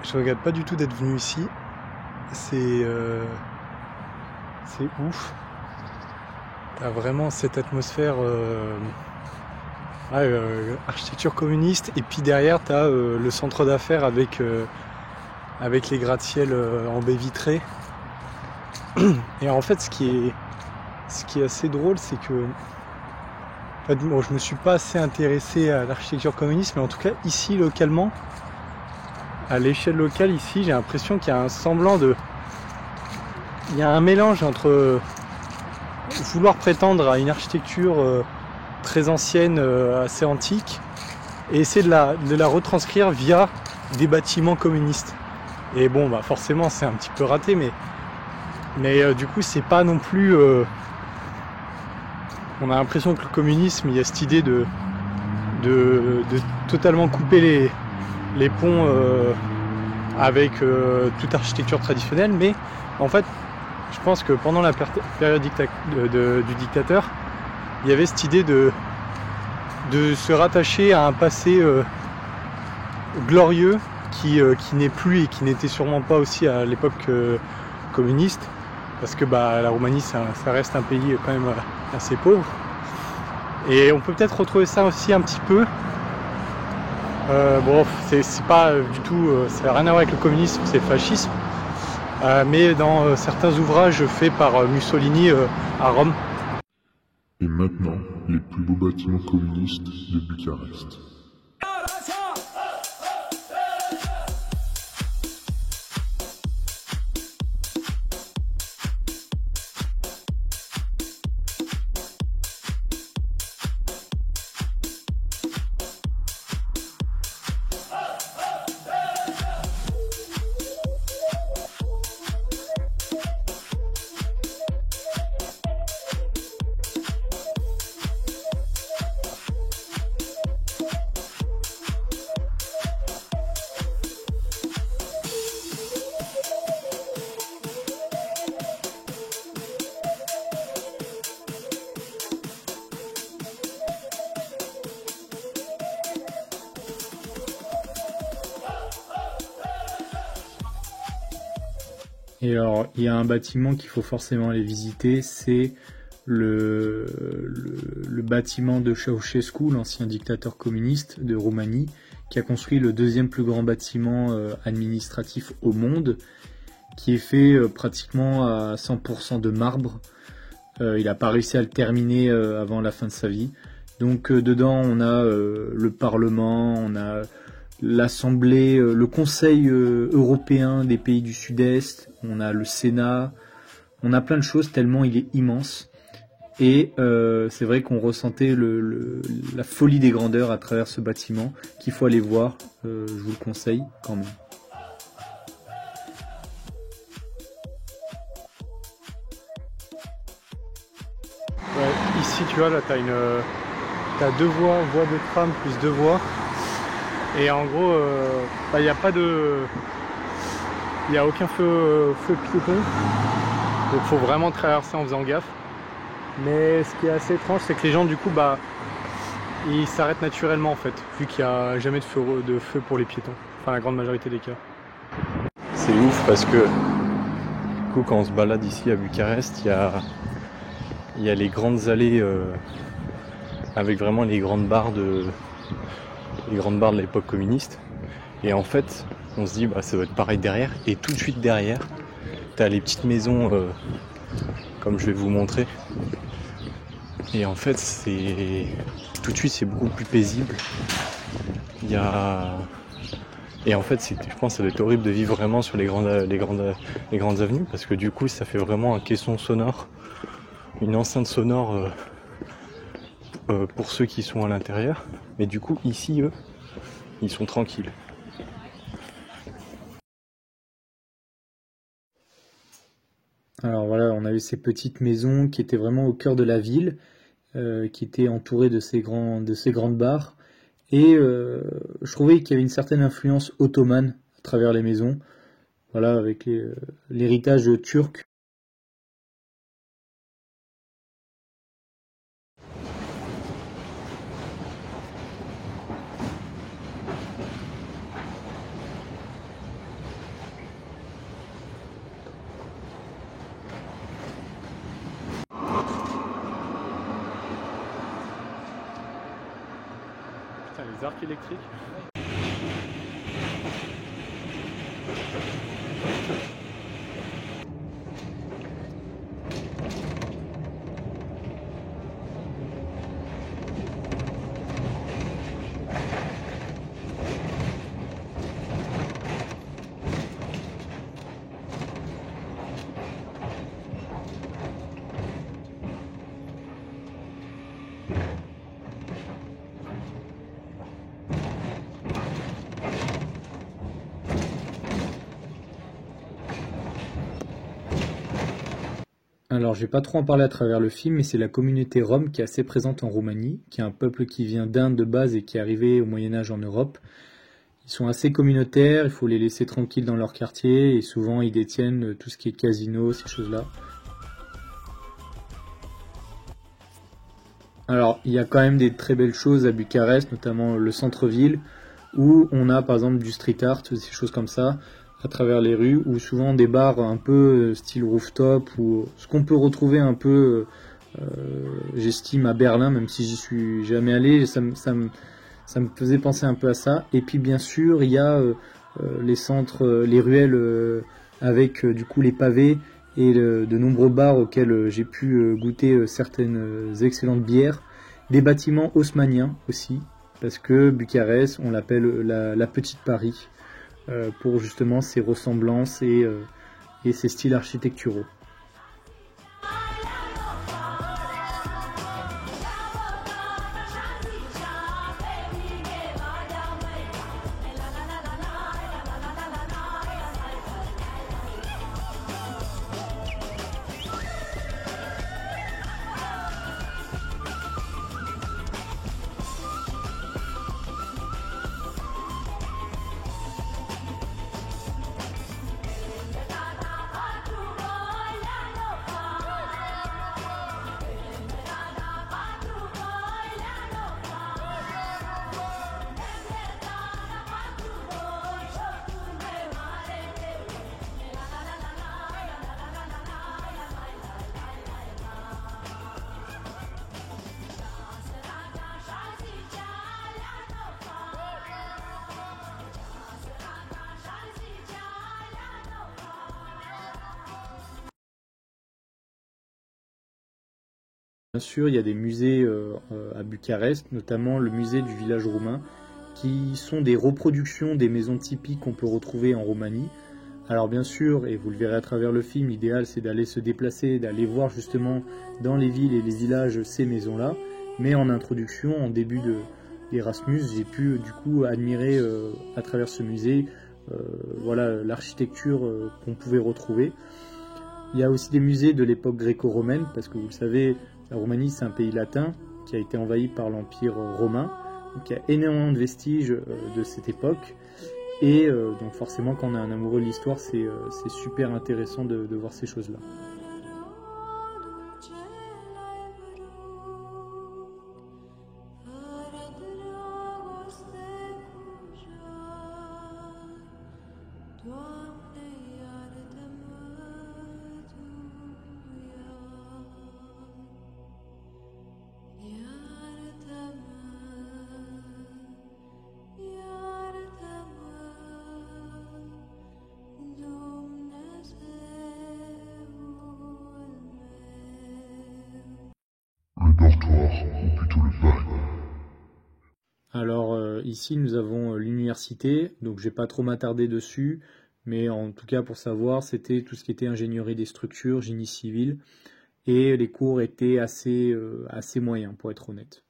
Je regrette pas du tout d'être venu ici. C'est ouf. T'as vraiment cette atmosphère architecture communiste, et puis derrière t'as le centre d'affaires avec les gratte-ciel en baie vitrée. Et en fait ce qui est assez drôle, c'est que bon, je me suis pas assez intéressé à l'architecture communiste, mais en tout cas ici localement, à l'échelle locale ici, j'ai l'impression qu'il y a un semblant il y a un mélange entre vouloir prétendre à une architecture très ancienne, assez antique, et essayer de la retranscrire via des bâtiments communistes. Et bon, bah forcément c'est un petit peu raté, mais du coup c'est pas non plus... on a l'impression que le communisme, il y a cette idée de totalement couper les ponts avec toute architecture traditionnelle, mais en fait je pense que pendant la période du dictateur, il y avait cette idée de se rattacher à un passé glorieux qui n'est plus, et qui n'était sûrement pas aussi à l'époque communiste, parce que bah, la Roumanie ça reste un pays quand même assez pauvre, et on peut peut-être retrouver ça aussi un petit peu. Bon, c'est pas du tout, ça n'a rien à voir avec le communisme, c'est le fascisme, mais dans certains ouvrages faits par Mussolini à Rome. Et maintenant, les plus beaux bâtiments communistes de Bucarest. Et alors, il y a un bâtiment qu'il faut forcément aller visiter, c'est le bâtiment de Ceausescu, l'ancien dictateur communiste de Roumanie, qui a construit le deuxième plus grand bâtiment administratif au monde, qui est fait pratiquement à 100% de marbre. Il n'a pas réussi à le terminer avant la fin de sa vie. Donc dedans, on a le Parlement, on a l'Assemblée, le Conseil européen des pays du Sud-Est, on a le Sénat, on a plein de choses tellement il est immense. Et c'est vrai qu'on ressentait la folie des grandeurs à travers ce bâtiment, qu'il faut aller voir, je vous le conseille quand même. Ouais, ici tu vois là t'as deux voies de tram plus deux voies. Et en gros, il n'y a pas de... Il n'y a aucun feu piéton. Donc il faut vraiment traverser en faisant gaffe. Mais ce qui est assez étrange, c'est que les gens du coup, bah, ils s'arrêtent naturellement en fait, vu qu'il n'y a jamais de feu pour les piétons. Enfin la grande majorité des cas. C'est ouf parce que du coup quand on se balade ici à Bucarest, il y a les grandes allées avec vraiment les grandes barres de l'époque communiste, et en fait on se dit bah ça va être pareil derrière, et tout de suite derrière t'as les petites maisons comme je vais vous montrer, et en fait c'est tout de suite c'est beaucoup plus paisible. Et en fait je pense que ça doit être horrible de vivre vraiment sur les grandes avenues, parce que du coup ça fait vraiment un caisson sonore, une enceinte sonore pour ceux qui sont à l'intérieur, mais du coup ici eux ils sont tranquilles. Alors voilà, on avait ces petites maisons qui étaient vraiment au cœur de la ville, qui étaient entourées de ces grandes bars, et je trouvais qu'il y avait une certaine influence ottomane à travers les maisons, voilà, avec l'héritage turc. des arcs électriques. Alors, je vais pas trop en parler à travers le film, mais c'est la communauté Rome qui est assez présente en Roumanie, qui est un peuple qui vient d'Inde de base et qui est arrivé au Moyen-Âge en Europe. Ils sont assez communautaires, il faut les laisser tranquilles dans leur quartier, et souvent ils détiennent tout ce qui est casino, ces choses-là. Alors, il y a quand même des très belles choses à Bucarest, notamment le centre-ville, où on a par exemple du street art, ces choses comme ça, à travers les rues, ou souvent des bars un peu style rooftop, ou ce qu'on peut retrouver un peu, j'estime, à Berlin, même si j'y suis jamais allé, ça me faisait penser un peu à ça. Et puis bien sûr, il y a les centres, les ruelles avec du coup les pavés et de nombreux bars auxquels j'ai pu goûter certaines excellentes bières. Des bâtiments haussmanniens aussi, parce que Bucarest, on l'appelle la petite Paris, pour justement ses ressemblances et ses styles architecturaux. Bien sûr, il y a des musées à Bucarest, notamment le musée du village roumain, qui sont des reproductions des maisons typiques qu'on peut retrouver en Roumanie. Alors bien sûr, et vous le verrez à travers le film, l'idéal c'est d'aller se déplacer, d'aller voir justement dans les villes et les villages ces maisons-là. Mais en introduction, en début d'Erasmus, j'ai pu du coup admirer à travers ce musée voilà, l'architecture qu'on pouvait retrouver. Il y a aussi des musées de l'époque gréco-romaine, parce que vous le savez, la Roumanie c'est un pays latin qui a été envahi par l'Empire romain, donc il y a énormément de vestiges de cette époque. Et donc forcément quand on est un amoureux de l'histoire, c'est super intéressant de voir ces choses-là. Le dortoir, ou plutôt le parc. Alors ici nous avons l'université, donc je vais pas trop m'attarder dessus, mais en tout cas pour savoir, c'était tout ce qui était ingénierie des structures, génie civil, et les cours étaient assez moyens pour être honnête.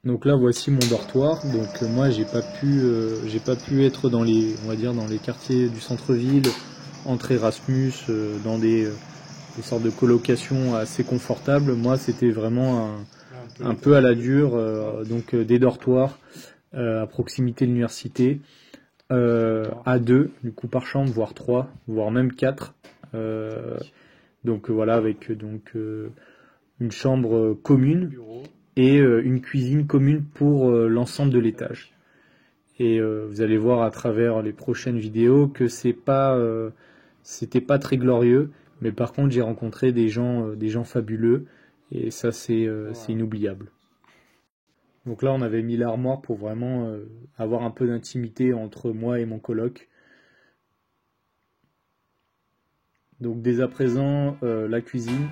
Donc là voici mon dortoir. Donc moi j'ai pas pu être dans les, on va dire, dans les quartiers du centre-ville entre Erasmus, dans des sortes de colocations assez confortables. Moi c'était vraiment un peu à la dure, donc des dortoirs à proximité de l'université, à 2, du coup par chambre, voire 3, voire même 4. Donc voilà, avec une chambre commune et une cuisine commune pour l'ensemble de l'étage. Et vous allez voir à travers les prochaines vidéos que c'était pas très glorieux, mais par contre j'ai rencontré des gens fabuleux et ça c'est inoubliable. Donc là on avait mis l'armoire pour vraiment avoir un peu d'intimité entre moi et mon coloc. Donc dès à présent la cuisine.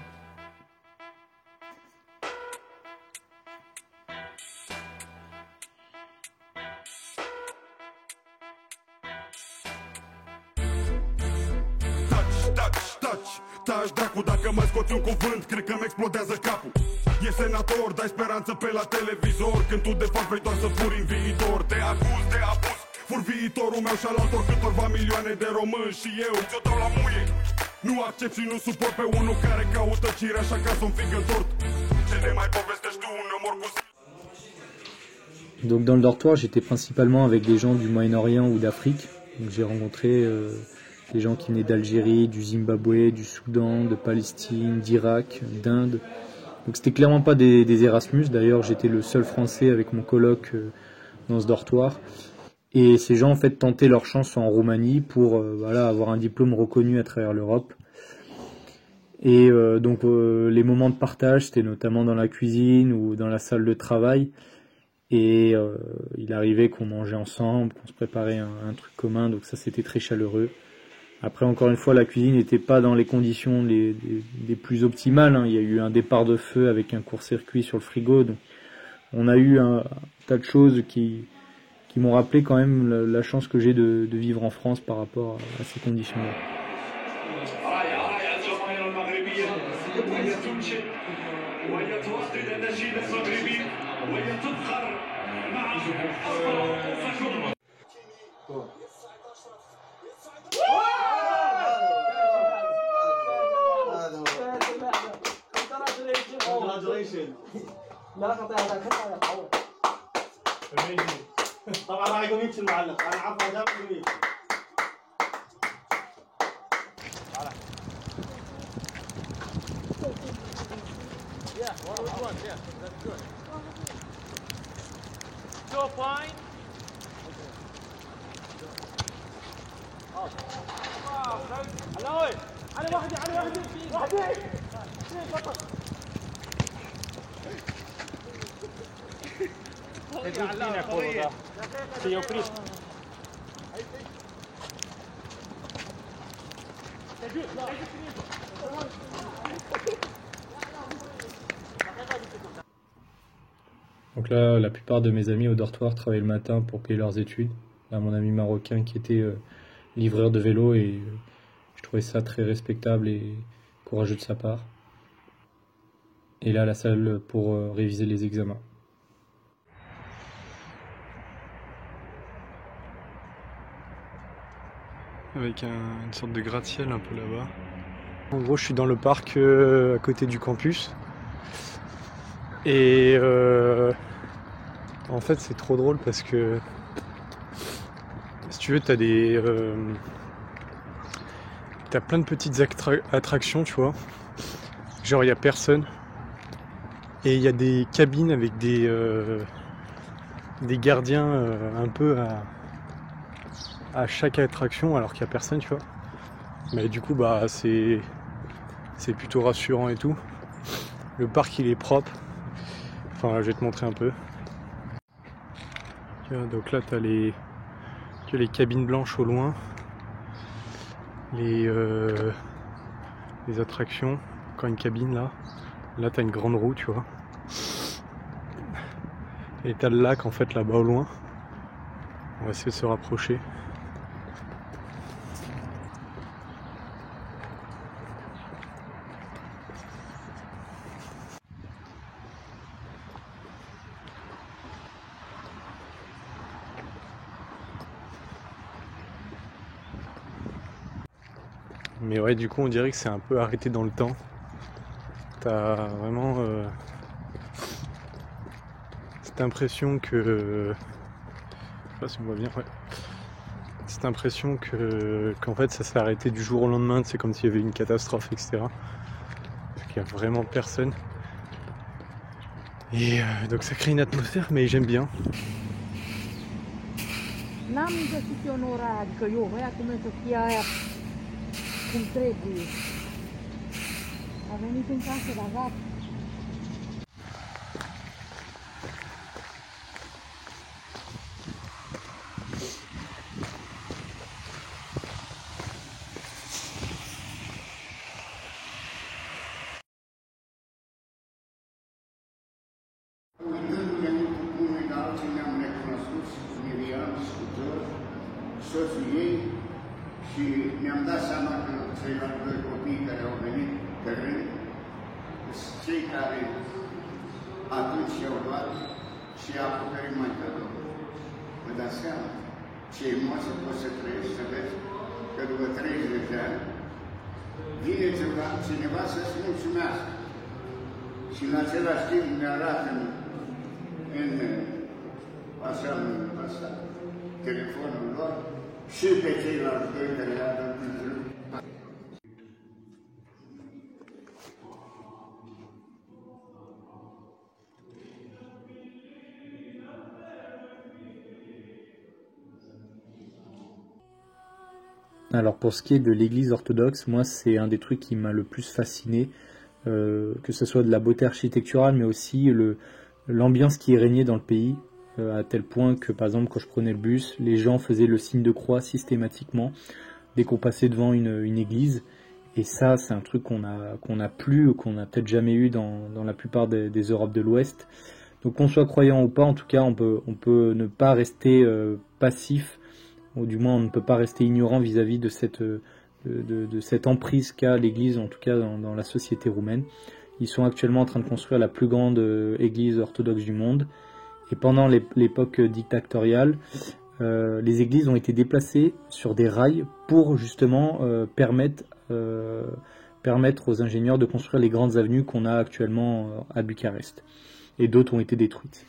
Taci dracu dacă mă scoți un cuvânt, cred că-mi explodează capul. E senator, dai speranță pe la televizor, când tu de fapt vrei doar să furi în viitor. Te acuz de abuz, fur viitorul meu și al altor câtorva milioane de români și eu ți-o dau la muie. Nu accept și nu suport pe unul care caută cireaș acasă un fig în tort. Ce ne mai povestești tu, ne mor cu... Donc dans le dortoir, j'étais principalement avec des gens du Moyen-Orient ou d'Afrique. Donc j'ai rencontré des gens qui venaient d'Algérie, du Zimbabwe, du Soudan, de Palestine, d'Irak, d'Inde. Donc c'était clairement pas des Erasmus. D'ailleurs, j'étais le seul Français avec mon coloc dans ce dortoir. Et ces gens en fait tentaient leur chance en Roumanie pour avoir un diplôme reconnu à travers l'Europe. Et donc les moments de partage, c'était notamment dans la cuisine ou dans la salle de travail. Et il arrivait qu'on mangeait ensemble, qu'on se préparait un truc commun, donc ça c'était très chaleureux. Après encore une fois, la cuisine n'était pas dans les conditions les plus optimales, hein. Il y a eu un départ de feu avec un court-circuit sur le frigo, donc on a eu un tas de choses qui m'ont rappelé quand même la chance que j'ai de vivre en France par rapport à ces conditions-là. لا خطأ هذا خطأ يا تعود. طبعا راح يقوم يمشي المعلق، انا عفوا جاب يمين. Yeah, one, yeah, that's good. So fine. على وين؟ على واحدة على واحدة واحدة. Donc là, la plupart de mes amis au dortoir travaillaient le matin pour payer leurs études. Là, mon ami marocain qui était livreur de vélo et je trouvais ça très respectable et courageux de sa part. Et là, la salle pour réviser les examens. Avec une sorte de gratte-ciel un peu là-bas. En gros, je suis dans le parc à côté du campus. Et en fait, c'est trop drôle parce que si tu veux, t'as plein de petites attractions, tu vois. Genre, il y a personne. Et il y a des cabines avec des gardiens un peu à chaque attraction alors qu'il n'y a personne, tu vois. Mais du coup, bah c'est plutôt rassurant et tout. Le parc, il est propre. Enfin, je vais te montrer un peu. Donc là, tu as les cabines blanches au loin. Les attractions. Encore une cabine là. Là, tu as une grande roue, tu vois. Et tu as le lac en fait là-bas au loin. On va essayer de se rapprocher. Mais ouais, du coup, on dirait que c'est un peu arrêté dans le temps. T'as vraiment cette impression que... Je sais pas si on voit bien, ouais. Cette impression qu'en fait ça s'est arrêté du jour au lendemain, c'est comme s'il y avait une catastrophe, etc. Parce qu'il n'y a vraiment personne. Et donc ça crée une atmosphère, mais j'aime bien. N-am găsit eu nora, adică eu voia cum să fie aia cum trebuie. A venit în casă, dar gata. Uitându-ne cu unul în alții, ne-am recunoscut Miriam, sculptor, soțul ei și ne-am dat seama că ceilalți doi copii care au venit pe rând, cei care atunci i-au luat și i-a acoperit mai cadou. Vă dați seama ce emoții poți să trăiești, să vezi că după 30 de ani vine cineva să-ți mulțumească și în același timp ne arată în așa, asta, telefonul lor și pe ceilalți doi care le-a dat în rând. Alors pour ce qui est de l'église orthodoxe, moi c'est un des trucs qui m'a le plus fasciné, que ce soit de la beauté architecturale, mais aussi l'ambiance qui est régnée dans le pays, à tel point que par exemple quand je prenais le bus, les gens faisaient le signe de croix systématiquement dès qu'on passait devant une église. Et ça c'est un truc qu'on a plus, ou qu'on n'a peut-être jamais eu dans la plupart des Europes de l'Ouest. Donc qu'on soit croyant ou pas, en tout cas on peut ne pas rester passif, ou du moins on ne peut pas rester ignorant vis-à-vis de cette emprise qu'a l'Église, en tout cas dans la société roumaine. Ils sont actuellement en train de construire la plus grande église orthodoxe du monde. Et pendant l'époque dictatoriale, les églises ont été déplacées sur des rails pour justement permettre aux ingénieurs de construire les grandes avenues qu'on a actuellement à Bucarest. Et d'autres ont été détruites.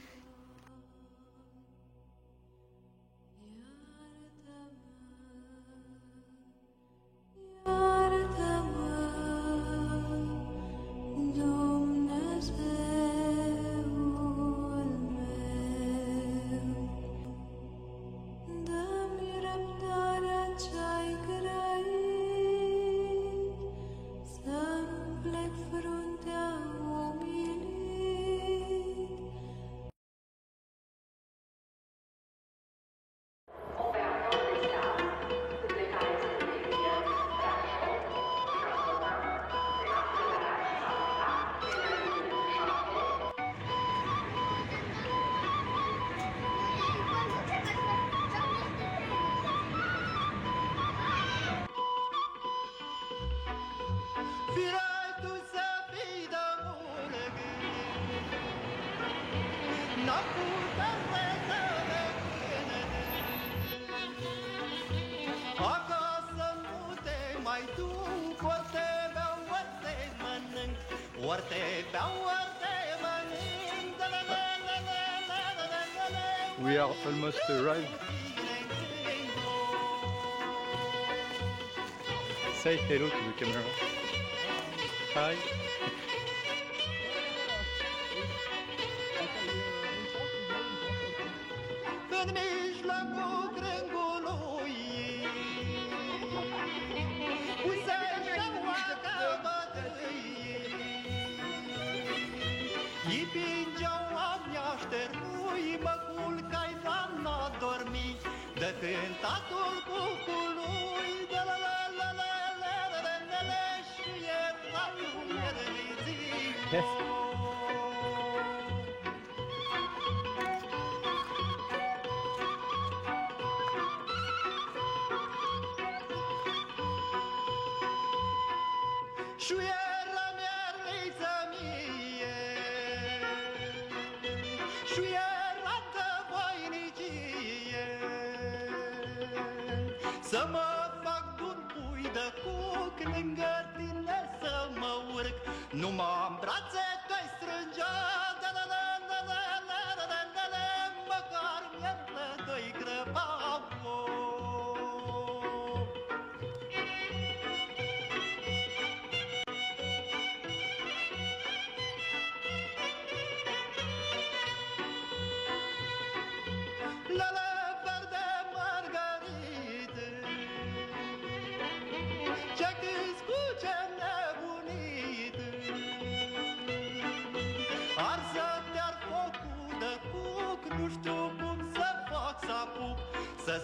We are almost arrived. Say hello to the camera. Hi. Cântatul cucului de la la la la la la la la la și era Yes. Și era mierliță mie și era de voinicie să mă fac un pui de cuc lângă tine să mă urc. Numai în brațe te-ai strângea, da la la la la la la la la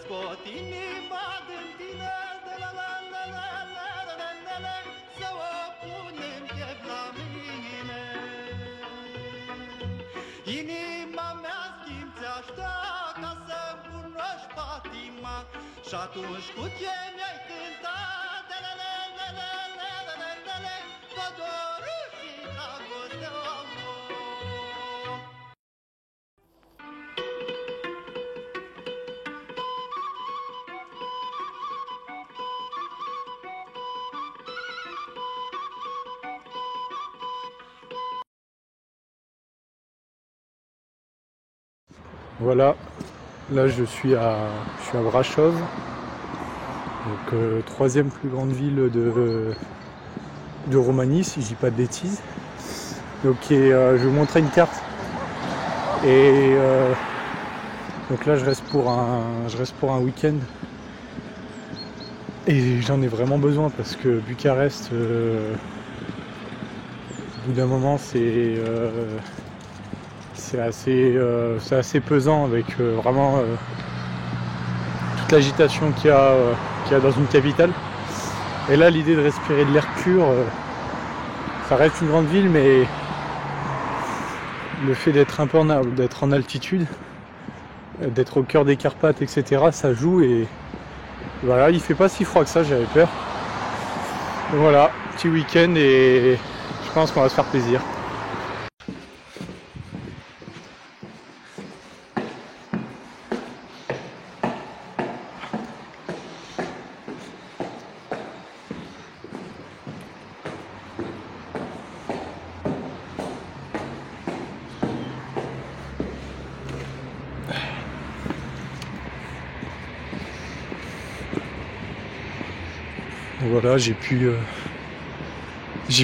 scot inima din tine, să o punem piept la mine. Inima mea schimb ți-aștea ca să-mi cunoști patima, și atunci cu ce mi-ai cântat, cu dorul și dragostea amor. Voilà, là je suis à Brasov, donc troisième plus grande ville de Roumanie, si je dis pas de bêtises. Donc je vais vous montrer une carte. Et donc là je reste pour un week-end. Et j'en ai vraiment besoin parce que Bucarest, au bout d'un moment c'est assez pesant avec vraiment toute l'agitation qu'il y a dans une capitale. Et là l'idée de respirer de l'air pur, ça reste une grande ville, mais le fait d'être un peu d'être en altitude, d'être au cœur des Carpates, etc., ça joue. Et voilà, il fait pas si froid que ça, j'avais peur. Donc voilà, petit week-end et je pense qu'on va se faire plaisir. Voilà, j'ai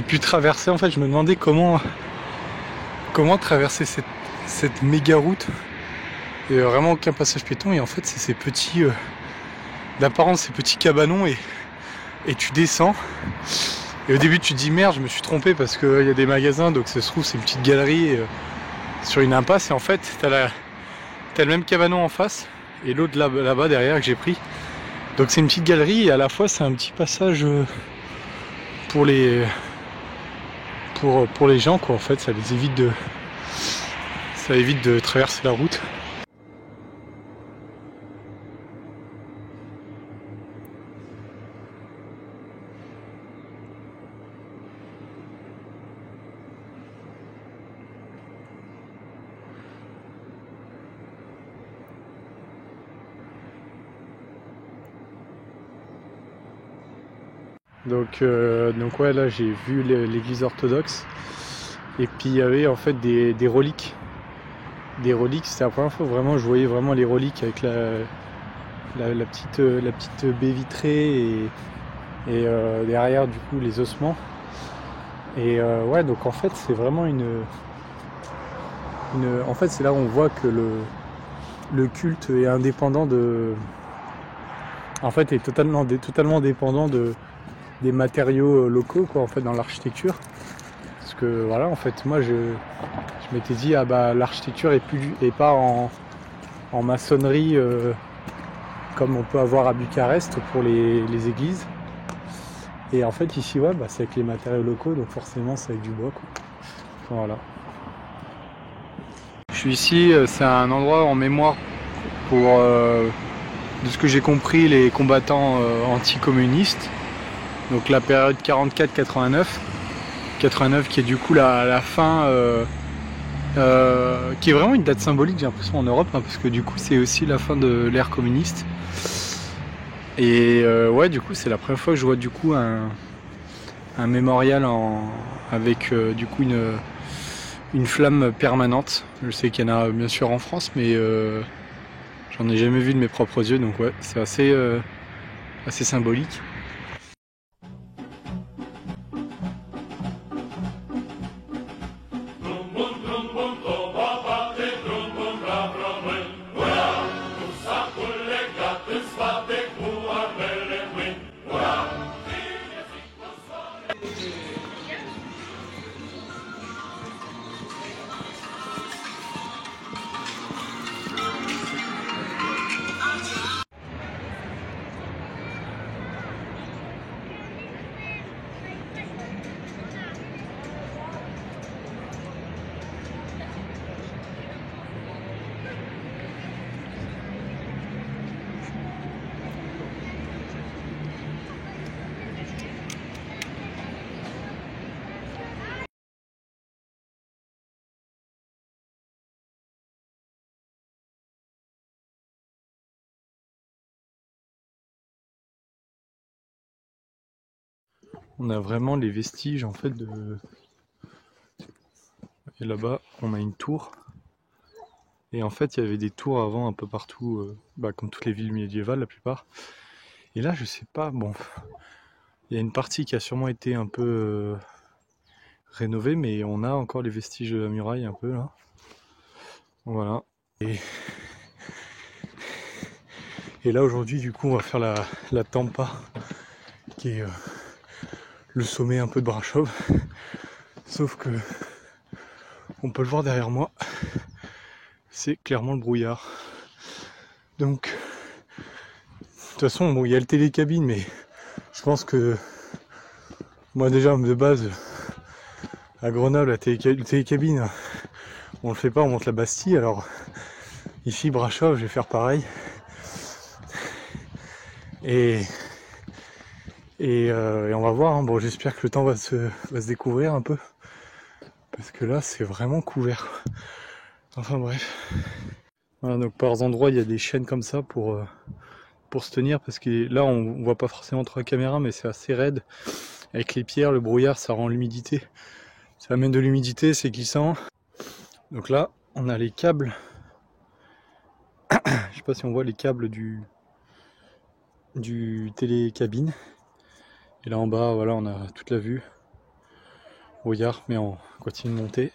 pu traverser. En fait, je me demandais comment traverser cette méga route. Il n'y a vraiment aucun passage piéton, et en fait c'est ces petits d'apparence ces petits cabanons, et tu descends, et au début tu te dis merde, je me suis trompé parce qu'il y a des magasins, donc ça se trouve c'est une petite galerie sur une impasse, et en fait t'as le même cabanon en face et l'autre là-bas derrière que j'ai pris. Donc c'est une petite galerie, et à la fois c'est un petit passage pour les gens, quoi. En fait ça évite de traverser la route. Donc ouais, là j'ai vu l'église orthodoxe, et puis il y avait en fait des reliques. Des reliques, c'était la première fois vraiment je voyais vraiment les reliques avec la petite baie vitrée, et derrière du coup les ossements. Et ouais, donc en fait c'est vraiment en fait c'est là où on voit que le culte est indépendant est totalement dépendant des matériaux locaux, quoi, en fait, dans l'architecture. Parce que voilà, en fait moi je m'étais dit l'architecture est pas en maçonnerie comme on peut avoir à Bucarest pour les églises. Et en fait ici ouais, c'est avec les matériaux locaux, donc forcément c'est avec du bois, quoi. Voilà. Je suis ici, c'est un endroit en mémoire pour, de ce que j'ai compris, les combattants anticommunistes. Donc la période 44-89. 89 qui est du coup la fin, qui est vraiment une date symbolique, j'ai l'impression, en Europe, hein, parce que du coup c'est aussi la fin de l'ère communiste. Et ouais, du coup c'est la première fois que je vois du coup un mémorial avec du coup une flamme permanente. Je sais qu'il y en a bien sûr en France, mais j'en ai jamais vu de mes propres yeux, donc ouais, c'est assez symbolique. on a vraiment les vestiges en fait de... Et là-bas, on a une tour. Et en fait, il y avait des tours avant un peu partout, comme toutes les villes médiévales la plupart. Et là, je sais pas, bon, il y a une partie qui a sûrement été un peu rénovée, mais on a encore les vestiges de la muraille un peu là. Voilà. Et là aujourd'hui, du coup, on va faire la Tampa, qui est le sommet un peu de Brasov. Sauf que on peut le voir derrière moi, c'est clairement le brouillard. Donc, de toute façon, bon, il y a le télécabine, mais je pense que moi déjà de base, à Grenoble, le télécabine, on le fait pas, on monte la Bastille. Alors ici, Brasov, je vais faire pareil. Et on va voir, hein. Bon, j'espère que le temps va se découvrir un peu. Parce que là, c'est vraiment couvert. Enfin bref. Voilà, donc par endroits, il y a des chaînes comme ça pour se tenir. Parce que là, on voit pas forcément trop la caméra, mais c'est assez raide. Avec les pierres, le brouillard, ça rend l'humidité. Ça amène de l'humidité, c'est glissant. Donc là, on a les câbles. Je sais pas si on voit les câbles du télécabine. Et là en bas, voilà, on a toute la vue. Brouillard, mais on continue de monter.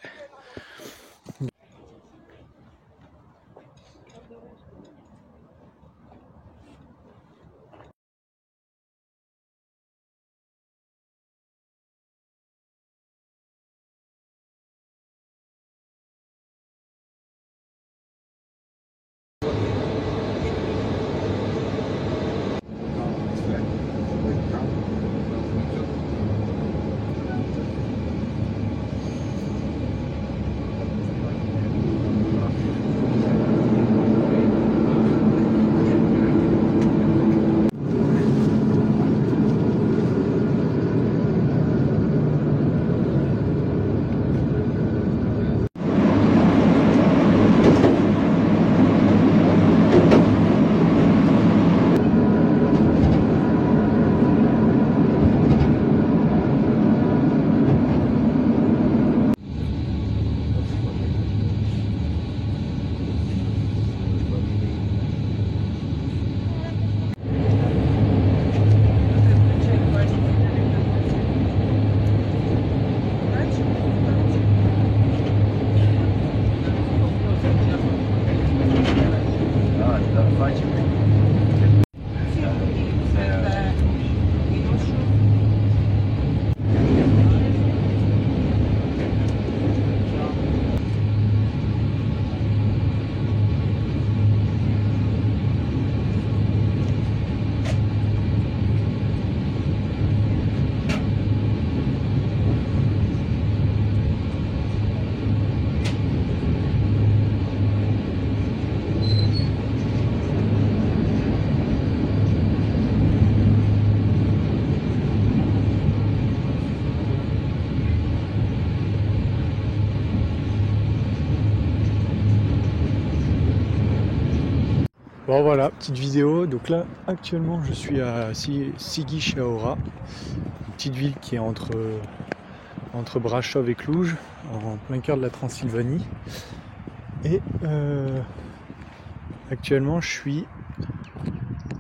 Bon voilà, petite vidéo. Donc là, actuellement, je suis à Sighișoara, une petite ville qui est entre Brasov et Cluj, en plein cœur de la Transylvanie. Et actuellement, je suis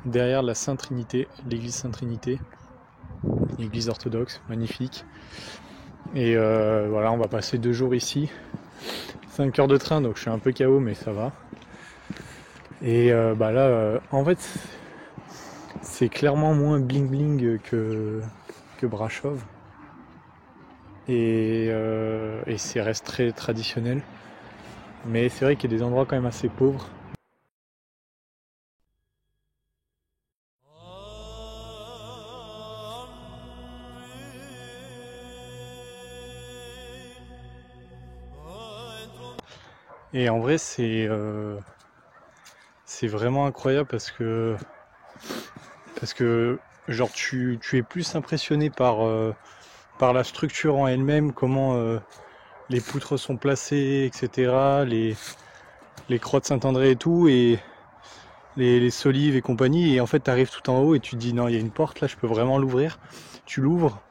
derrière la Sainte-Trinité, l'église Sainte-Trinité, l'église orthodoxe, magnifique. Et voilà, on va passer 2 jours ici. 5 heures de train, donc je suis un peu KO, mais ça va. Et là, en fait, c'est clairement moins bling bling que Brasov. Et c'est reste très traditionnel. Mais c'est vrai qu'il y a des endroits quand même assez pauvres. Et en vrai, c'est vraiment incroyable parce que genre tu es plus impressionné par la structure en elle-même, comment les poutres sont placées, etc. Les croix de Saint-André et tout, et les solives et compagnie. Et en fait, tu arrives tout en haut et tu te dis non, il y a une porte là, je peux vraiment l'ouvrir. Tu l'ouvres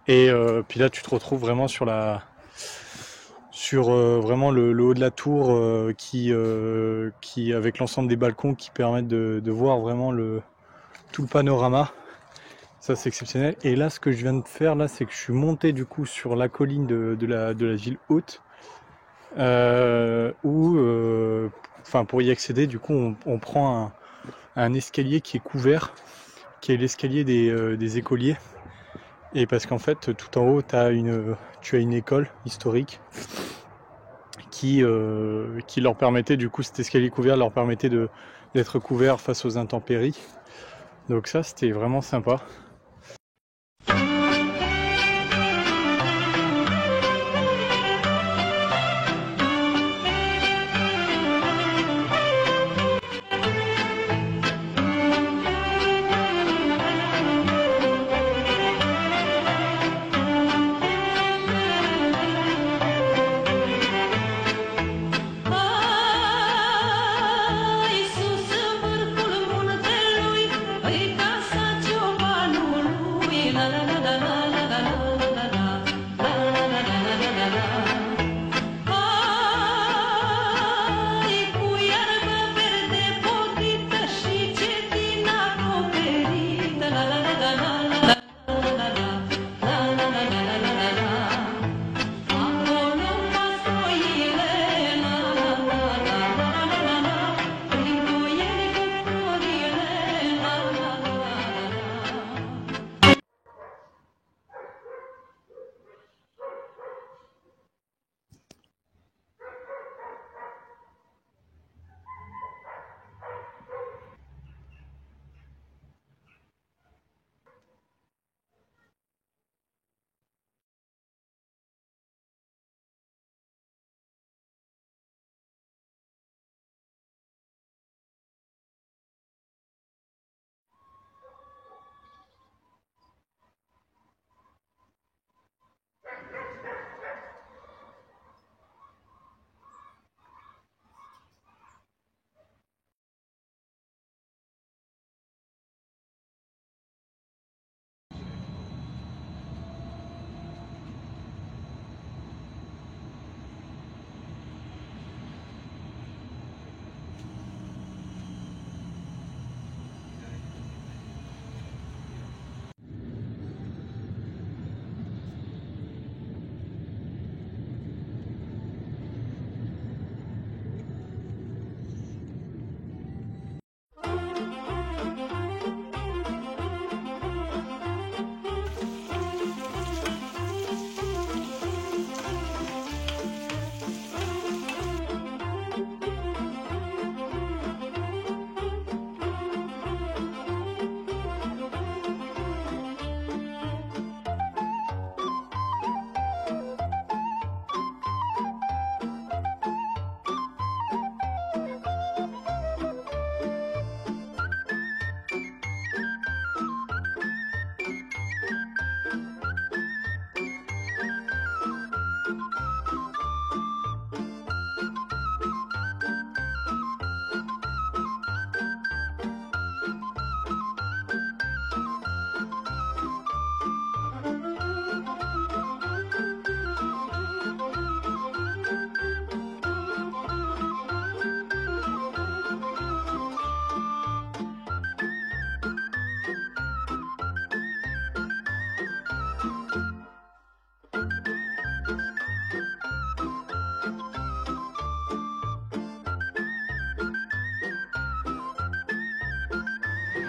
Et puis là tu te retrouves vraiment sur vraiment le haut de la tour qui avec l'ensemble des balcons qui permettent de voir vraiment tout le panorama. Ça c'est exceptionnel. Et là ce que je viens de faire là, c'est que je suis monté du coup sur la colline de la ville haute où pour y accéder du coup on prend un escalier qui est couvert, qui est l'escalier des écoliers. Et parce qu'en fait tout en haut tu as une école historique qui leur permettait, du coup cet escalier couvert leur permettait d'être couverts face aux intempéries. Donc ça c'était vraiment sympa.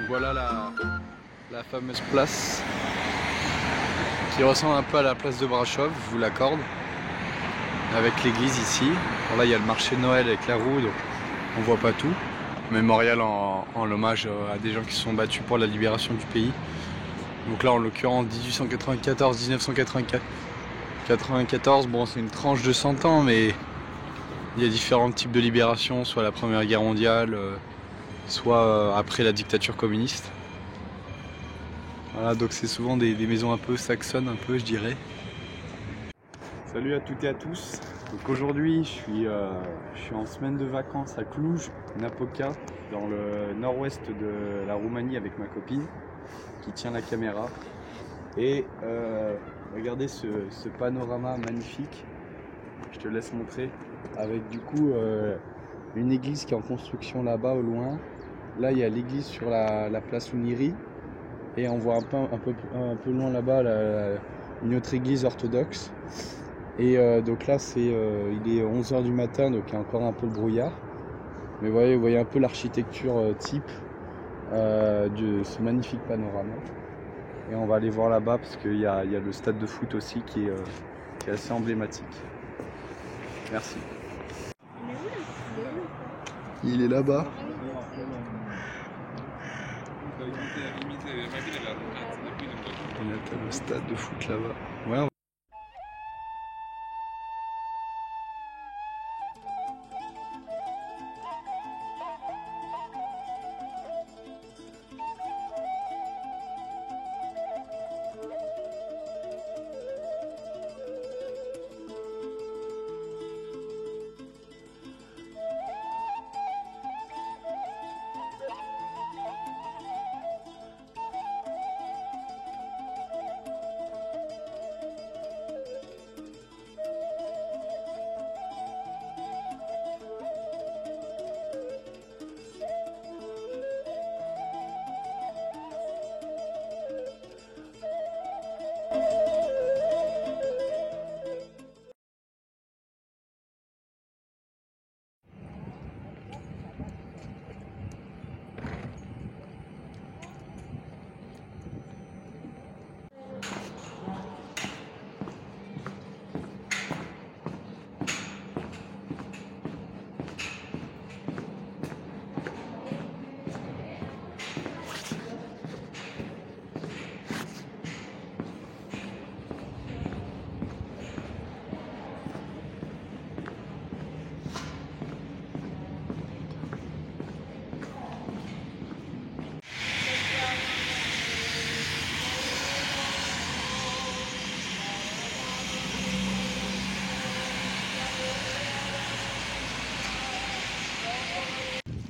Voilà la fameuse place qui ressemble un peu à la place de Brasov, je vous l'accorde, avec l'église ici. Bon, là il y a le marché de Noël avec la roue, donc on voit pas tout. Mémorial en hommage à des gens qui se sont battus pour la libération du pays. Donc là en l'occurrence 1894-1994. 94, bon c'est une tranche de 100 ans, mais il y a différents types de libération, soit la Première Guerre mondiale, soit après la dictature communiste. Voilà, donc c'est souvent des maisons un peu saxonnes, un peu je dirais. Salut à toutes et à tous. Donc aujourd'hui je suis en semaine de vacances à Cluj, Napoca, dans le nord-ouest de la Roumanie avec ma copine qui tient la caméra. Et regardez ce panorama magnifique. Je te laisse montrer. Avec du coup une église qui est en construction là-bas au loin. Là il y a l'église sur la place Uniri. Et on voit un peu loin là-bas une autre église orthodoxe. Et donc là il est 11h du matin, donc il y a encore un peu le brouillard. Mais vous voyez un peu l'architecture type de ce magnifique panorama. Et on va aller voir là-bas parce qu'il y a le stade de foot aussi qui est assez emblématique. Merci. Il est là-bas. Il y a le stade de foot là-bas. Ouais,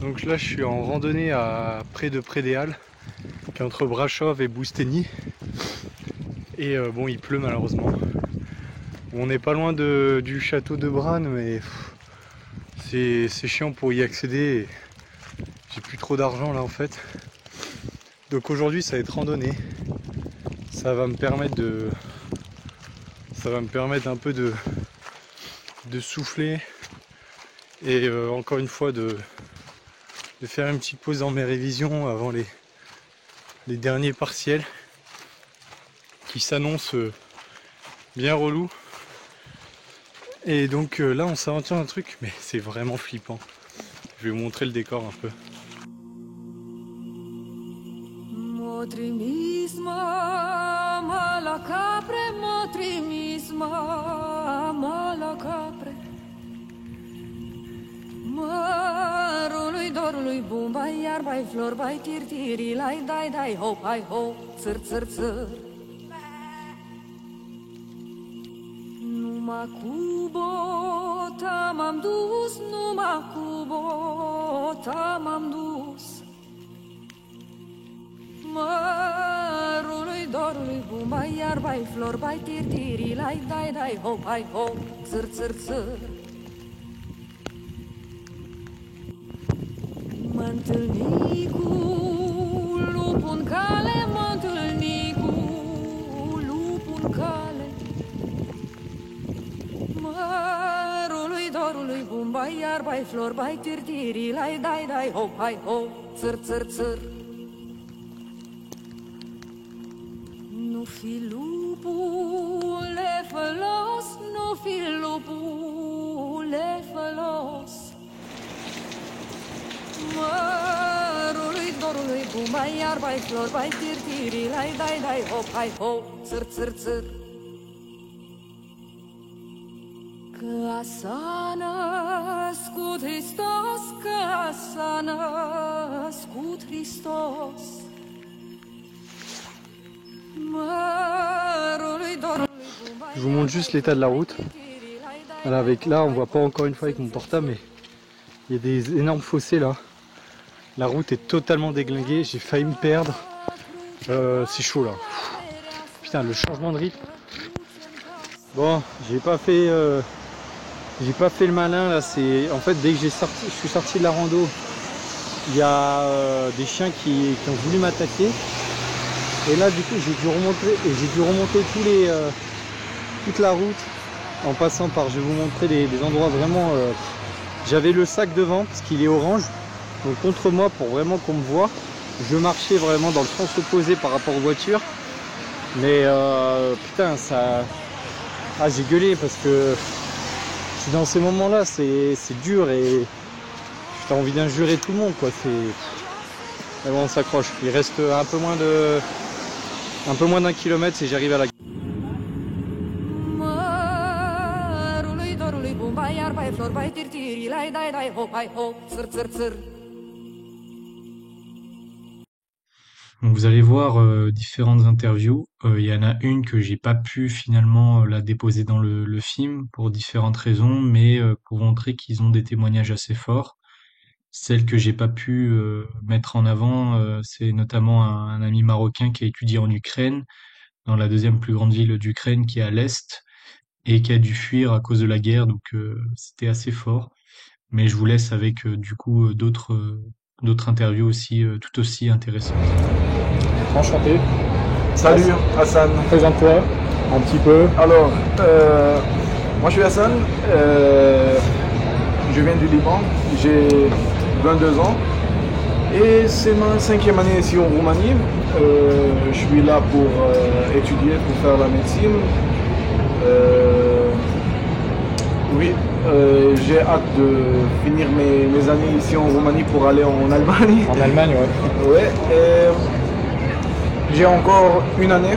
Donc là je suis en randonnée près de Prédéal, qui est entre Brasov et Bousteny. Et bon, il pleut malheureusement. On n'est pas loin du château de Bran, mais c'est chiant pour y accéder. J'ai plus trop d'argent là en fait. Donc aujourd'hui ça va être randonnée. Ça va me permettre un peu de souffler. Et encore une fois de faire une petite pause dans mes révisions avant les derniers partiels qui s'annoncent bien relous. Et donc là on s'aventure un truc, mais c'est vraiment flippant. Je vais vous montrer le décor un peu. Mărului, dorului, bum, bai, iar, bai, flor, bai, tir, tiri, lai, dai, dai, hop, hai, ho, țăr, țăr, țăr. Numai cu bota m-am dus, numai cu bota m-am dus. Mărului, dorului, bum, bai, iar, bai, flor, bai, tir, tiri, lai, dai, dai, hop, hai, ho, țăr, țăr, țăr. Mă întâlni cu lupul în cale, mă întâlni cu lupul în cale. Mărului, dorului, bum, bai, iar, bai, flor, bai, tir, tiri, lai, dai, dai, hop, hai, ho, țăr, țăr, țăr. Nu fi lupule fălos, nu fi lupule fălos. Mărului, dorului, bum, bai, iar, bai, flor, bai, tir, tiri, lai, dai, dai, hop, hai, ho, țăr, țăr, țăr. Că s-a născut Hristos, că s-a născut Hristos. Mărului, dorului, bum, bai, Je vous montre juste l'état de la route. Voilà, là on voit pas encore une fois avec mon portable, mais il y a des énormes fossés là. La route est totalement déglinguée, j'ai failli me perdre. C'est chaud là. putain, le changement de rythme. Bon, j'ai pas fait le malin là. C'est en fait dès que je suis sorti de la rando, il y a des chiens qui ont voulu m'attaquer. Et là du coup j'ai dû remonter toute la route en passant par, je vais vous montrer des endroits vraiment. J'avais le sac devant parce qu'il est orange, donc contre moi pour vraiment qu'on me voit. Je marchais vraiment dans le sens opposé par rapport aux voitures. Mais putain, ça. Ah, j'ai gueulé parce que c'est dans ces moments-là, c'est dur et t'as envie d'injurer tout le monde, quoi. Mais bon, on s'accroche. Il reste un peu moins d'1 kilomètre si j'arrive à la. Donc vous allez voir différentes interviews. Il y en a une que j'ai pas pu finalement la déposer dans le film pour différentes raisons, mais pour montrer qu'ils ont des témoignages assez forts. Celle que j'ai pas pu mettre en avant, c'est notamment un ami marocain qui a étudié en Ukraine, dans la deuxième plus grande ville d'Ukraine, qui est à l'est, et qui a dû fuir à cause de la guerre. Donc c'était assez fort. Mais je vous laisse avec du coup d'autres interviews aussi tout aussi intéressantes. Enchanté. Salut Hassan. Présente-toi un petit peu. Alors, moi je suis Hassan, je viens du Liban, j'ai 22 ans et c'est ma 5e année ici en Roumanie. Je suis là pour étudier, pour faire la médecine. Oui, j'ai hâte de finir mes années ici en Roumanie pour aller en Allemagne. En Allemagne, ouais. Ouais. J'ai encore une année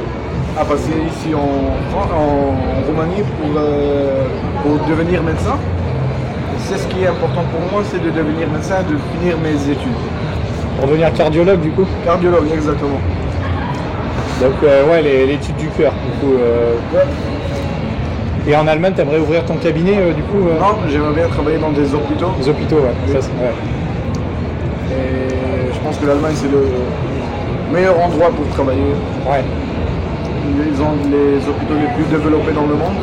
à passer ici en Roumanie pour devenir médecin. C'est ce qui est important pour moi, c'est de devenir médecin, de finir mes études. Pour devenir cardiologue du coup? Cardiologue, exactement. Donc ouais, l'étude du cœur du coup. Ouais. Et en Allemagne, tu aimerais ouvrir ton cabinet du coup Non, j'aimerais bien travailler dans des hôpitaux. Des hôpitaux, ouais. Oui. Ça, ouais. Et je pense que l'Allemagne c'est le meilleur endroit pour travailler. Ouais. Ils ont les hôpitaux les plus développés dans le monde.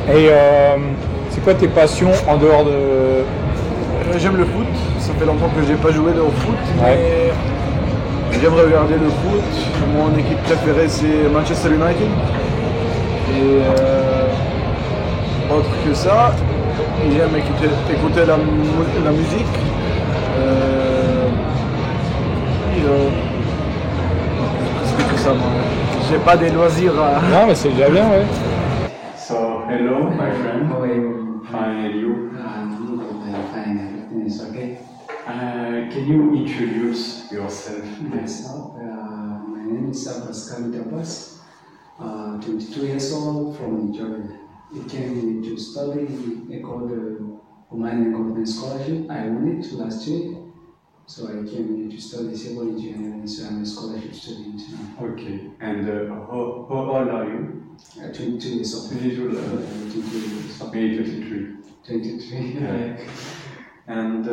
Et c'est quoi tes passions en dehors de... J'aime le foot, ça fait longtemps que j'ai pas joué au foot, ouais. Mais j'aime regarder le foot. Mon équipe préférée c'est Manchester United. Et autre que ça, j'aime écouter la musique. C'est que ça, moi. J'ai pas des loisirs à... Non, mais c'est déjà bien, ouais. So, hello, my friend. How are you? Fine, and you? I'm fine, everything is okay. Can you introduce yourself? Myself, my name is Pascal Tapas, 22 years old from Nigeria. I came to study called Romanian Government Scholarship. I won it last year, so I came here to study civil engineering, so I'm a scholarship student now. Okay, and how old are you? 22 years old. 22 years old. 22 years old. Me, 23. 23. Yeah. And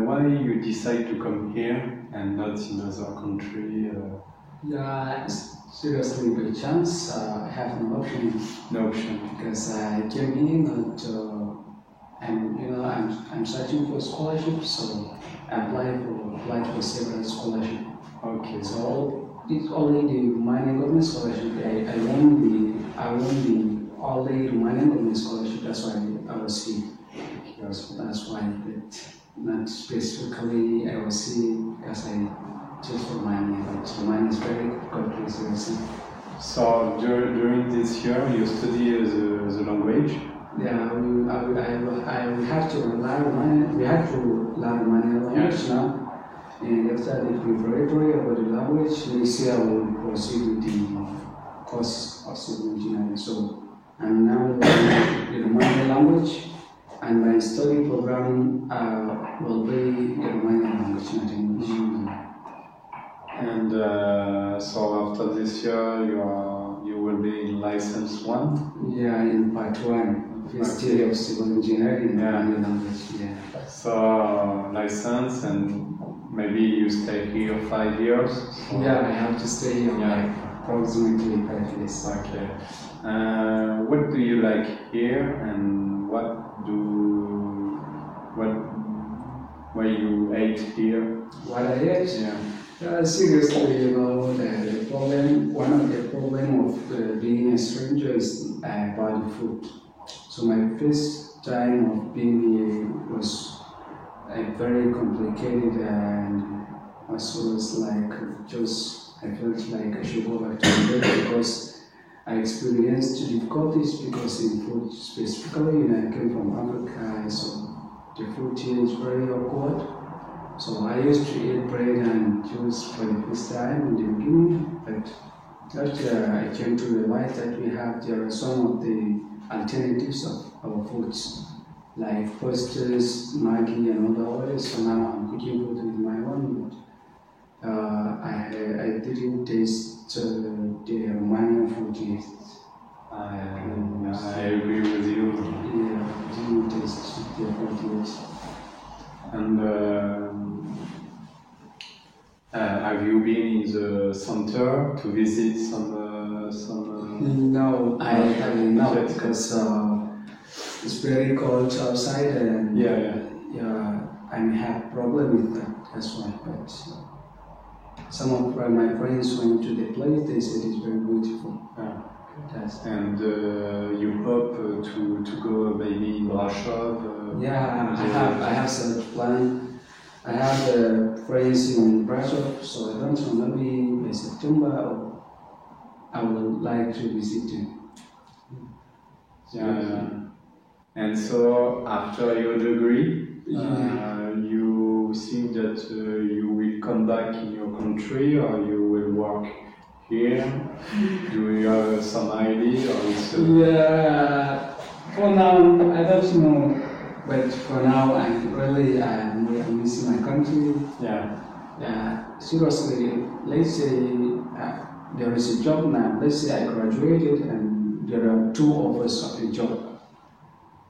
why you decide to come here and not in another country? Yeah, seriously, by chance, I have no option. No option. Because I came here not, I'm searching for scholarship, so I applied for several scholarships. Okay. So it's only the Romanian government scholarship. I won the only Romanian government scholarship. That's why I was here. That's why, but not specifically I was here because I chose Romania. But Romania is very good place. So during this year you study the language? Yeah, I will have to learn Romanian. We have to learn Romanian language now. And after the preparatory about the language, next year I will proceed with the course of civil engineering. So I'm now learning the Romanian language, and my study program will be the Romanian language, not English. And so after this year you will be in license 1? Yeah, in part 1, history of civil engineering in Romanian language. Yeah. So license, and maybe you stay here 5 years? Or? Yeah, I have to stay here like approximately 5 years. Okay. What do you like here, and what you ate here? What I ate? Yeah. Seriously, you know, one of the problem of being a stranger is about the food. So my first time of being here was very complicated, and also was like I felt like I should go back to Nigeria because I experienced difficulties because in food specifically, and I came from Africa, so the food here is very awkward. So I used to eat bread and juice for the first time in the beginning, but after I came to realize that there are some of the alternatives of our foods, like posters, Maggi and all the others. So now I'm cooking food with my own, but I didn't taste the Romanian food yet. I agree with you. Yeah, I didn't taste the food yet. And have you been in the center to visit some? No, I have not because it's very cold outside, and I may have problem with that. That's why. But some of my friends went to the place. They said it's very beautiful. And you hope to go maybe in Brasov? I have such plan. I have friends in Brasov, so I don't know, maybe by September I would like to visit them. Yeah. And so after your degree, you think that you will come back in your country, or you will work here? Do you have some idea? Yeah, for now I don't know, but for now I'm missing my country. Seriously, let's say there is a job now. Let's say I graduated and there are 2 offers of a job.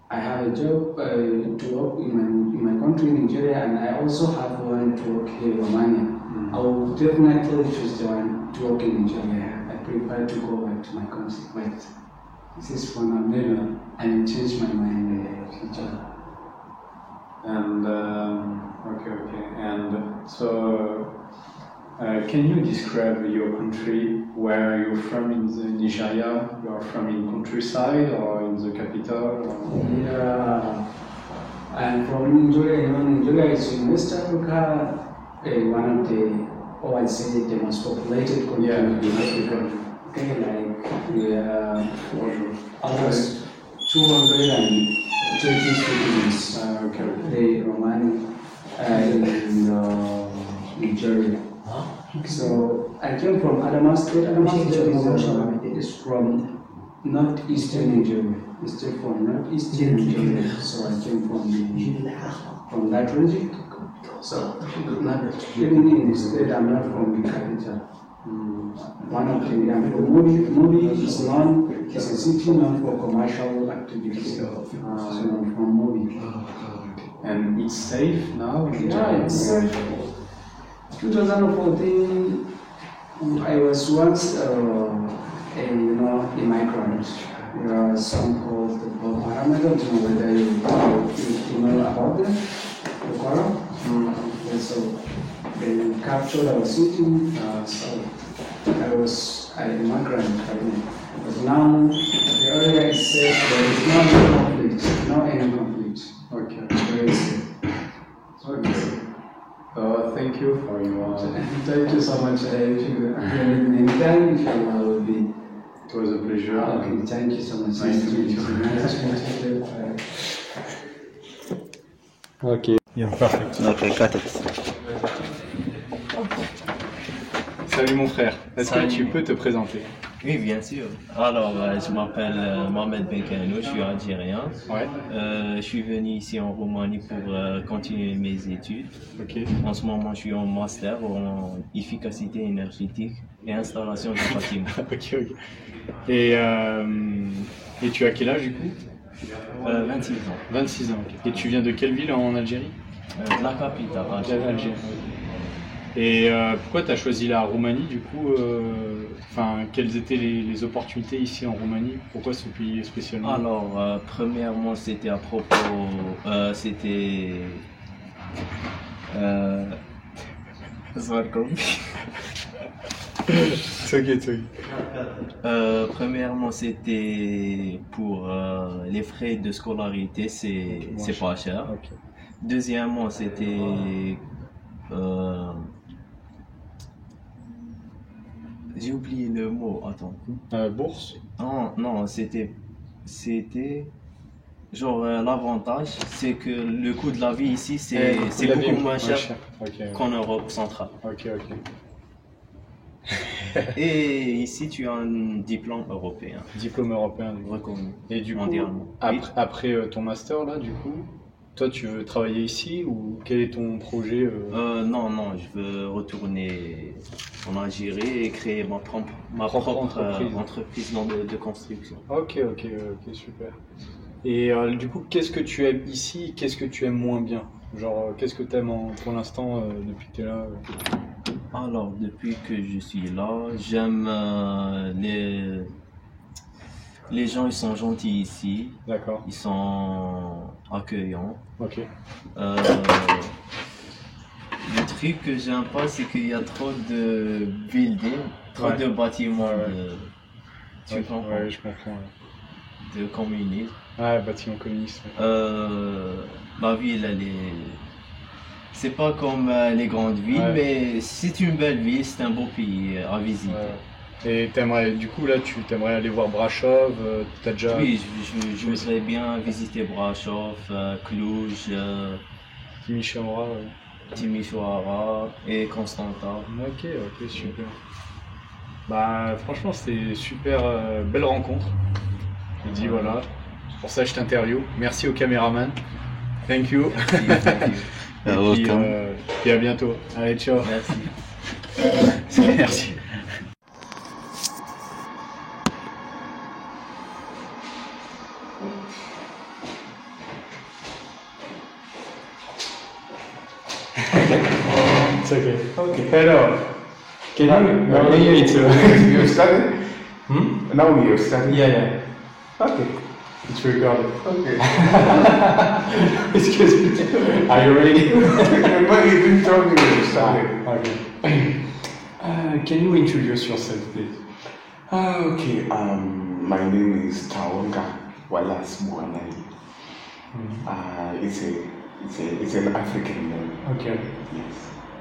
I have a job to work in my country, Nigeria, and I also have one to work here in Romania. I will definitely choose the one to work in Nigeria. I prefer to go back to my country, but this is for now. Maybe I will change my mind in the future. And okay. And so, can you describe your country? Where you're from in Nigeria? You are from in countryside or in the capital? Or? Yeah, I'm from Nigeria. Nigeria is in West Africa. One of the, I'd say the most populated country in Africa. Okay, like we are almost 230 citizens. The Romani in Nigeria. So I came from Adamawa State. Adamawa State is from northeastern Nigeria. It's from northeastern Nigeria. So I came from that region. So, living in the state, I'm not from the capital. One of the Mobi is known, it's a city known for commercial activities. So I'm from Mobi. And it's safe now? Yeah, it's safe. 2014, I was once a migrant. There are some called the Boko Haram. I don't know whether you know about them. Boko Haram. So they captured our city. So I was a migrant. But now the area is safe. There is no conflict. No any conflict. Okay. Very safe. Okay. Thank you for your. Thank you so much. If you need anytime, inshallah, I will be. It was a pleasure. Okay, thank you so much. Nice to meet you. Nice to meet you. Ok. Yeah, perfect. Okay, cut it. Salut mon frère, est-ce que tu peux te présenter? Oui, bien sûr. Alors, je m'appelle Mohamed Benkano, je suis algérien. Ouais. Je suis venu ici en Roumanie pour continuer mes études. Ok. En ce moment, je suis en master en efficacité énergétique et installation de bâtiments. Ok. Et tu as quel âge du coup? 26 ans. 26 ans, ok. Et tu viens de quelle ville en Algérie? De la capitale, Algérie. Et pourquoi tu as choisi la Roumanie du coup quelles étaient les opportunités ici en Roumanie? Pourquoi ce pays spécialement? Alors, premièrement, c'était à propos. C'était. Premièrement, c'était pour les frais de scolarité, c'est pas cher. Okay. Deuxièmement, c'était. J'ai oublié le mot, attends. Bourse? Non, c'était genre l'avantage, c'est que le coût de la vie ici, c'est beaucoup moins cher qu'en Europe centrale. Ok. Et ici, tu as un diplôme européen. Diplôme européen, reconnu. Et du coup, mondialement. après ton master là, du coup, toi, tu veux travailler ici ou quel est ton projet? Non, je veux retourner en Algérie et créer ma propre entreprise de construction. Ok, super. Et du coup, qu'est-ce que tu aimes ici? Qu'est-ce que tu aimes moins bien? Genre, qu'est-ce que tu aimes pour l'instant depuis que tu es là? Alors, depuis que je suis là, j'aime les gens, ils sont gentils ici. D'accord. Ils sont accueillants. Ok. Le truc que j'aime pas, c'est qu'il y a trop de buildings, trop de bâtiments. Tu comprends? Ouais, je comprends. De communisme. Ah, bâtiment communiste. La ville, elle est. C'est pas comme les grandes villes, mais c'est une belle ville, c'est un beau pays à visiter. Et du coup, là, tu t'aimerais aller voir Brasov, t'as déjà... Oui, je voudrais bien visiter Brasov, Cluj, Timișoara et Constanța. Ok, super. Bah, franchement, c'était super belle rencontre. Je dis voilà, c'est pour ça que je t'interviewe. Merci au caméraman. Thank you. Puis à bientôt. Allez, ciao. Merci. Merci. It's okay. Hello. Can you eat? You're studying? Now you're studying? Yeah. Okay. It's recorded. Okay. Excuse me. Are you ready? But you've been talking when you're studying. Okay. Can you introduce yourself, please? Okay. My name is Taonga Wallace Buanai. It's an African name. Okay. Yes.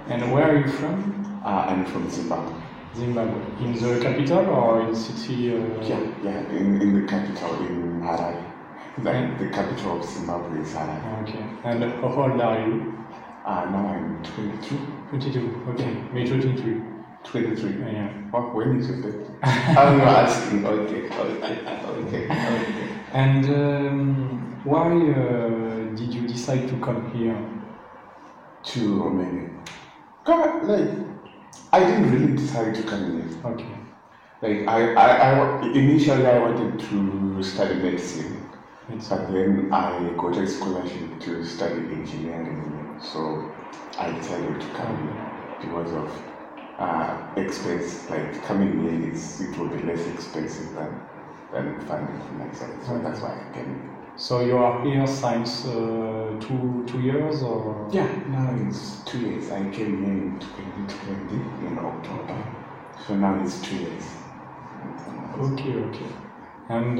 And where are you from? I'm from Zimbabwe. Zimbabwe. In the capital or in the city? Yeah. In the capital, in Harare. The capital of Zimbabwe is Harare. Okay. And how old are you? Now I'm 22. 22. Okay. Me 23. 23. Yeah. When is your birthday? I'm asking. Okay. And why did you decide to come here? To Romania. I didn't really decide to come here. Okay. Initially I wanted to study medicine, but then I got a scholarship to study engineering. So I decided to come here because of expense. Like coming here it will be less expensive than funding for myself. So that's why I came here. So you are here since 2 years or? Yeah, now it's 2 years. I came here in 2020 in October. So now it's 2 years. Okay. And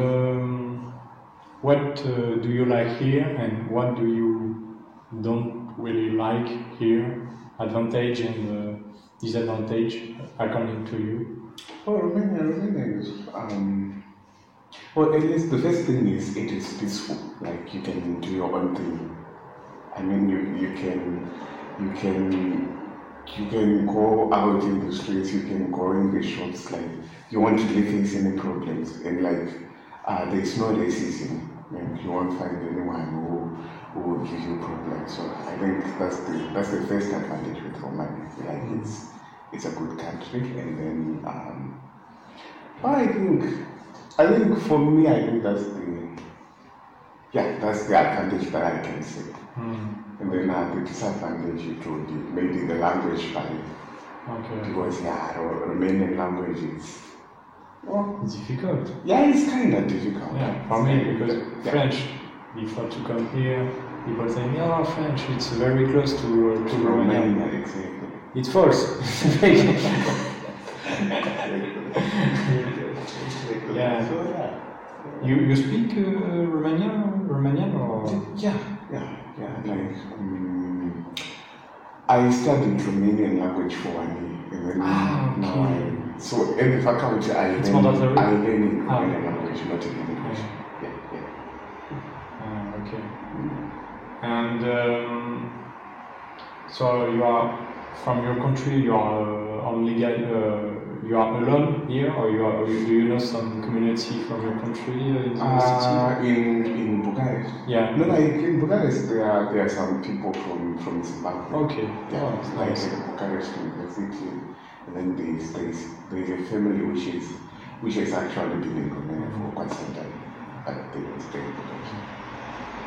what do you like here and what do you don't really like here? Advantage and disadvantage according to you? Oh, Romania is well, at least the first thing is it is peaceful. Like you can do your own thing. I mean, you can go out in the streets. You can go in the shops. Like you won't really face any problems. And there's no racism. And you won't find anyone who will give you problems. So I think that's the first advantage with Romania. Like it's a good country. And then I think for me, I think that's the advantage that I can see. And then the disadvantage it would be maybe the language barrier. Okay. Because Romanian language is difficult. Yeah, it's kind of difficult. Yeah, for me, because French, before to come here, people say, "Oh, French, it's very close to Romanian." Exactly. It's false. Yeah. You speak Romanian or? Yeah. Like I studied Romanian language for 1 year, and then now so every faculty I learn in Romanian language, not in English. Okay. And so you are from your country. You are only you are alone here, or do you know some community from your country in the city? In Bucharest. Yeah. No, like in Bucharest, there are some people from Zimbabwe. Okay. Yeah, like nice. in Bucharest University, and then there's a family which has actually been in Romania for quite some time, but they stay in Bucharest.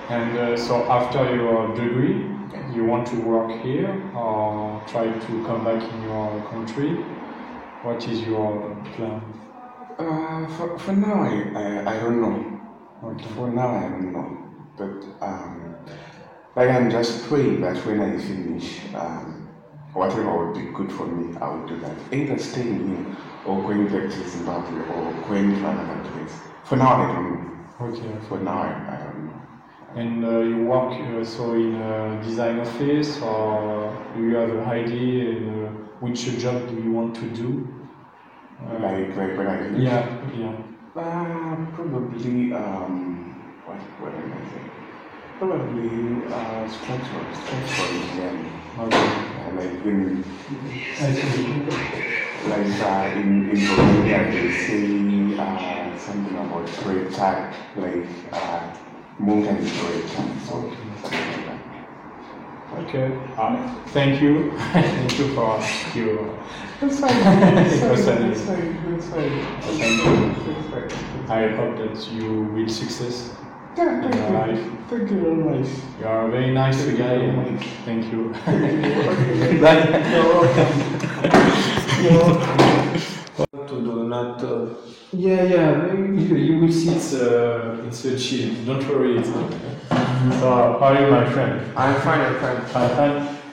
And so after your degree, you want to work here or try to come back in your country? What is your plan? For now, I don't know. Okay. For now, I don't know. But like I'm just praying that when I finish, whatever would be good for me, I will do that. Either staying here or going back to Zimbabwe or going to another place. For now, I don't know. Okay. For now, I don't know. And you work so in a design office, or do you have an idea in which job do you want to do? Like when I finish? Yeah. Probably what am I saying? Probably structural engineering. Okay. Like in Romania they say something about proiectare, like Munga is proiectare, so something like that. Okay. Thank you. Thank you for your. That's fine. Thank you. I hope that you will success in your life. Thank you very much. You are a very nice guy. And thank you. To do not. Yeah. You will see. It's a chill. Don't worry. So, how are you, my friend? I'm fine.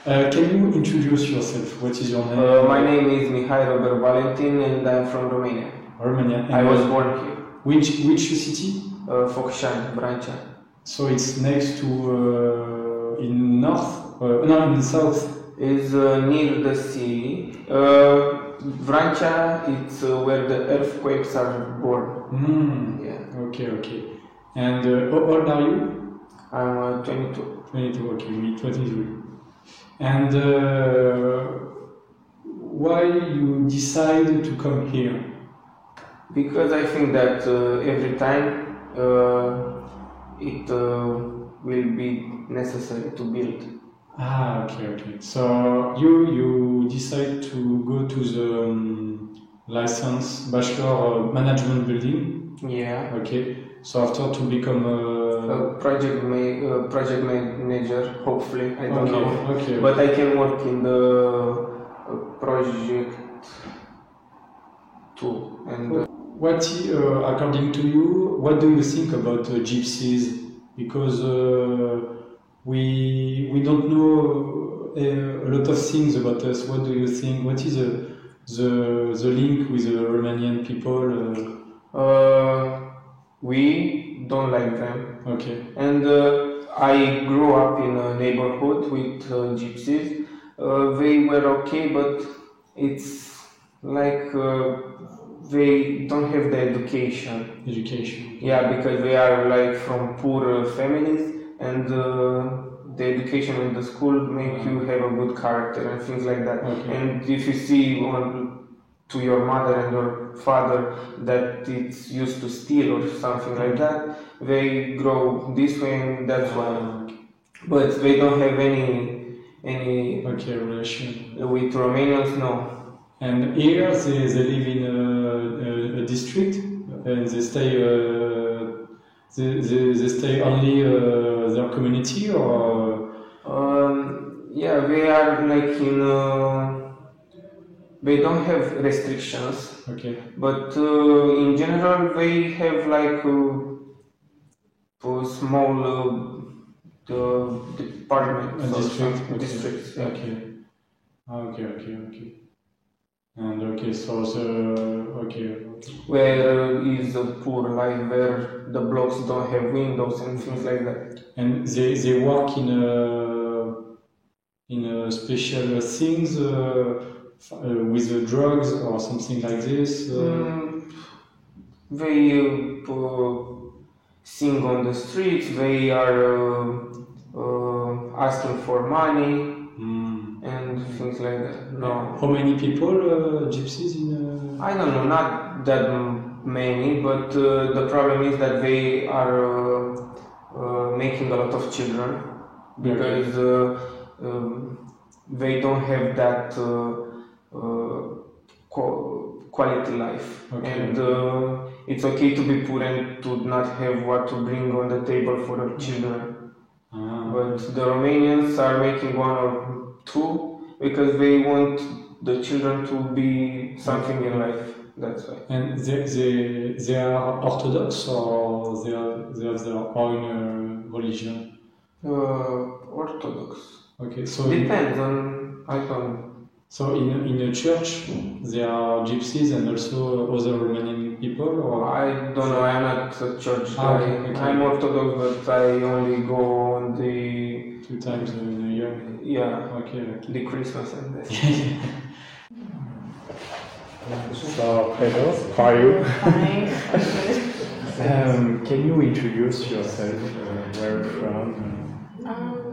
Can you introduce yourself? What is your name? My name is Mihai Robert Valentin, and I'm from Romania. Romania. I was born here. Which city? Focșani, Vrancea. So it's next to in north? No, in south. Is near the sea. Vrancea, it's where the earthquakes are born. Yeah. Okay. And how old are you? I'm 22. 22, okay, me 23. And why you decided to come here? Because I think that every time it will be necessary to build. Okay. So you decide to go to the license Bachelor Management Building? Yeah. Okay. So after to become a project manager, hopefully, I don't know. Okay. But I can work in the project too. And what, according to you, what do you think about gypsies? Because we don't know a lot of things about us. What do you think? What is the link with the Romanian people? We don't like them. Okay. And I grew up in a neighborhood with gypsies. They were okay, but it's like they don't have the education. Yeah, because they are like from poor families, and the education in the school make you have a good character and things like that. Okay. And if you see to your mother and your father that it's used to steal or something like that, they grow this way, and that's why. But they don't have any relation with Romanians, no. And here they live in a district, and they stay they stay only their community, or yeah, they are like in they don't have restrictions. Okay. But in general, they have like small departments or districts. Yeah. Okay. Okay. And okay, so where is a poor life, where the blocks don't have windows and things like that. And they work in special things with the drugs or something like this. They sing on the streets. They are asking for money. And things like that. No. How many people, gypsies in? I don't know, not that many, but the problem is that they are making a lot of children because they don't have that quality life. Okay. And it's okay to be poor and to not have what to bring on the table for the children. But the Romanians are making one or two because they want the children to be something in life. That's why. And they are Orthodox or they have their own religion? Orthodox. Okay, so depends on. I don't know. So in a church there are gypsies and also other Romanian people, or I don't know. I'm not a church guy. Okay. I'm Orthodox, but I only go on the 2 times in a year. Yeah. Okay. The Christmas and that. So Pedro, how are you? Fine. Can you introduce yourself? Where are you from?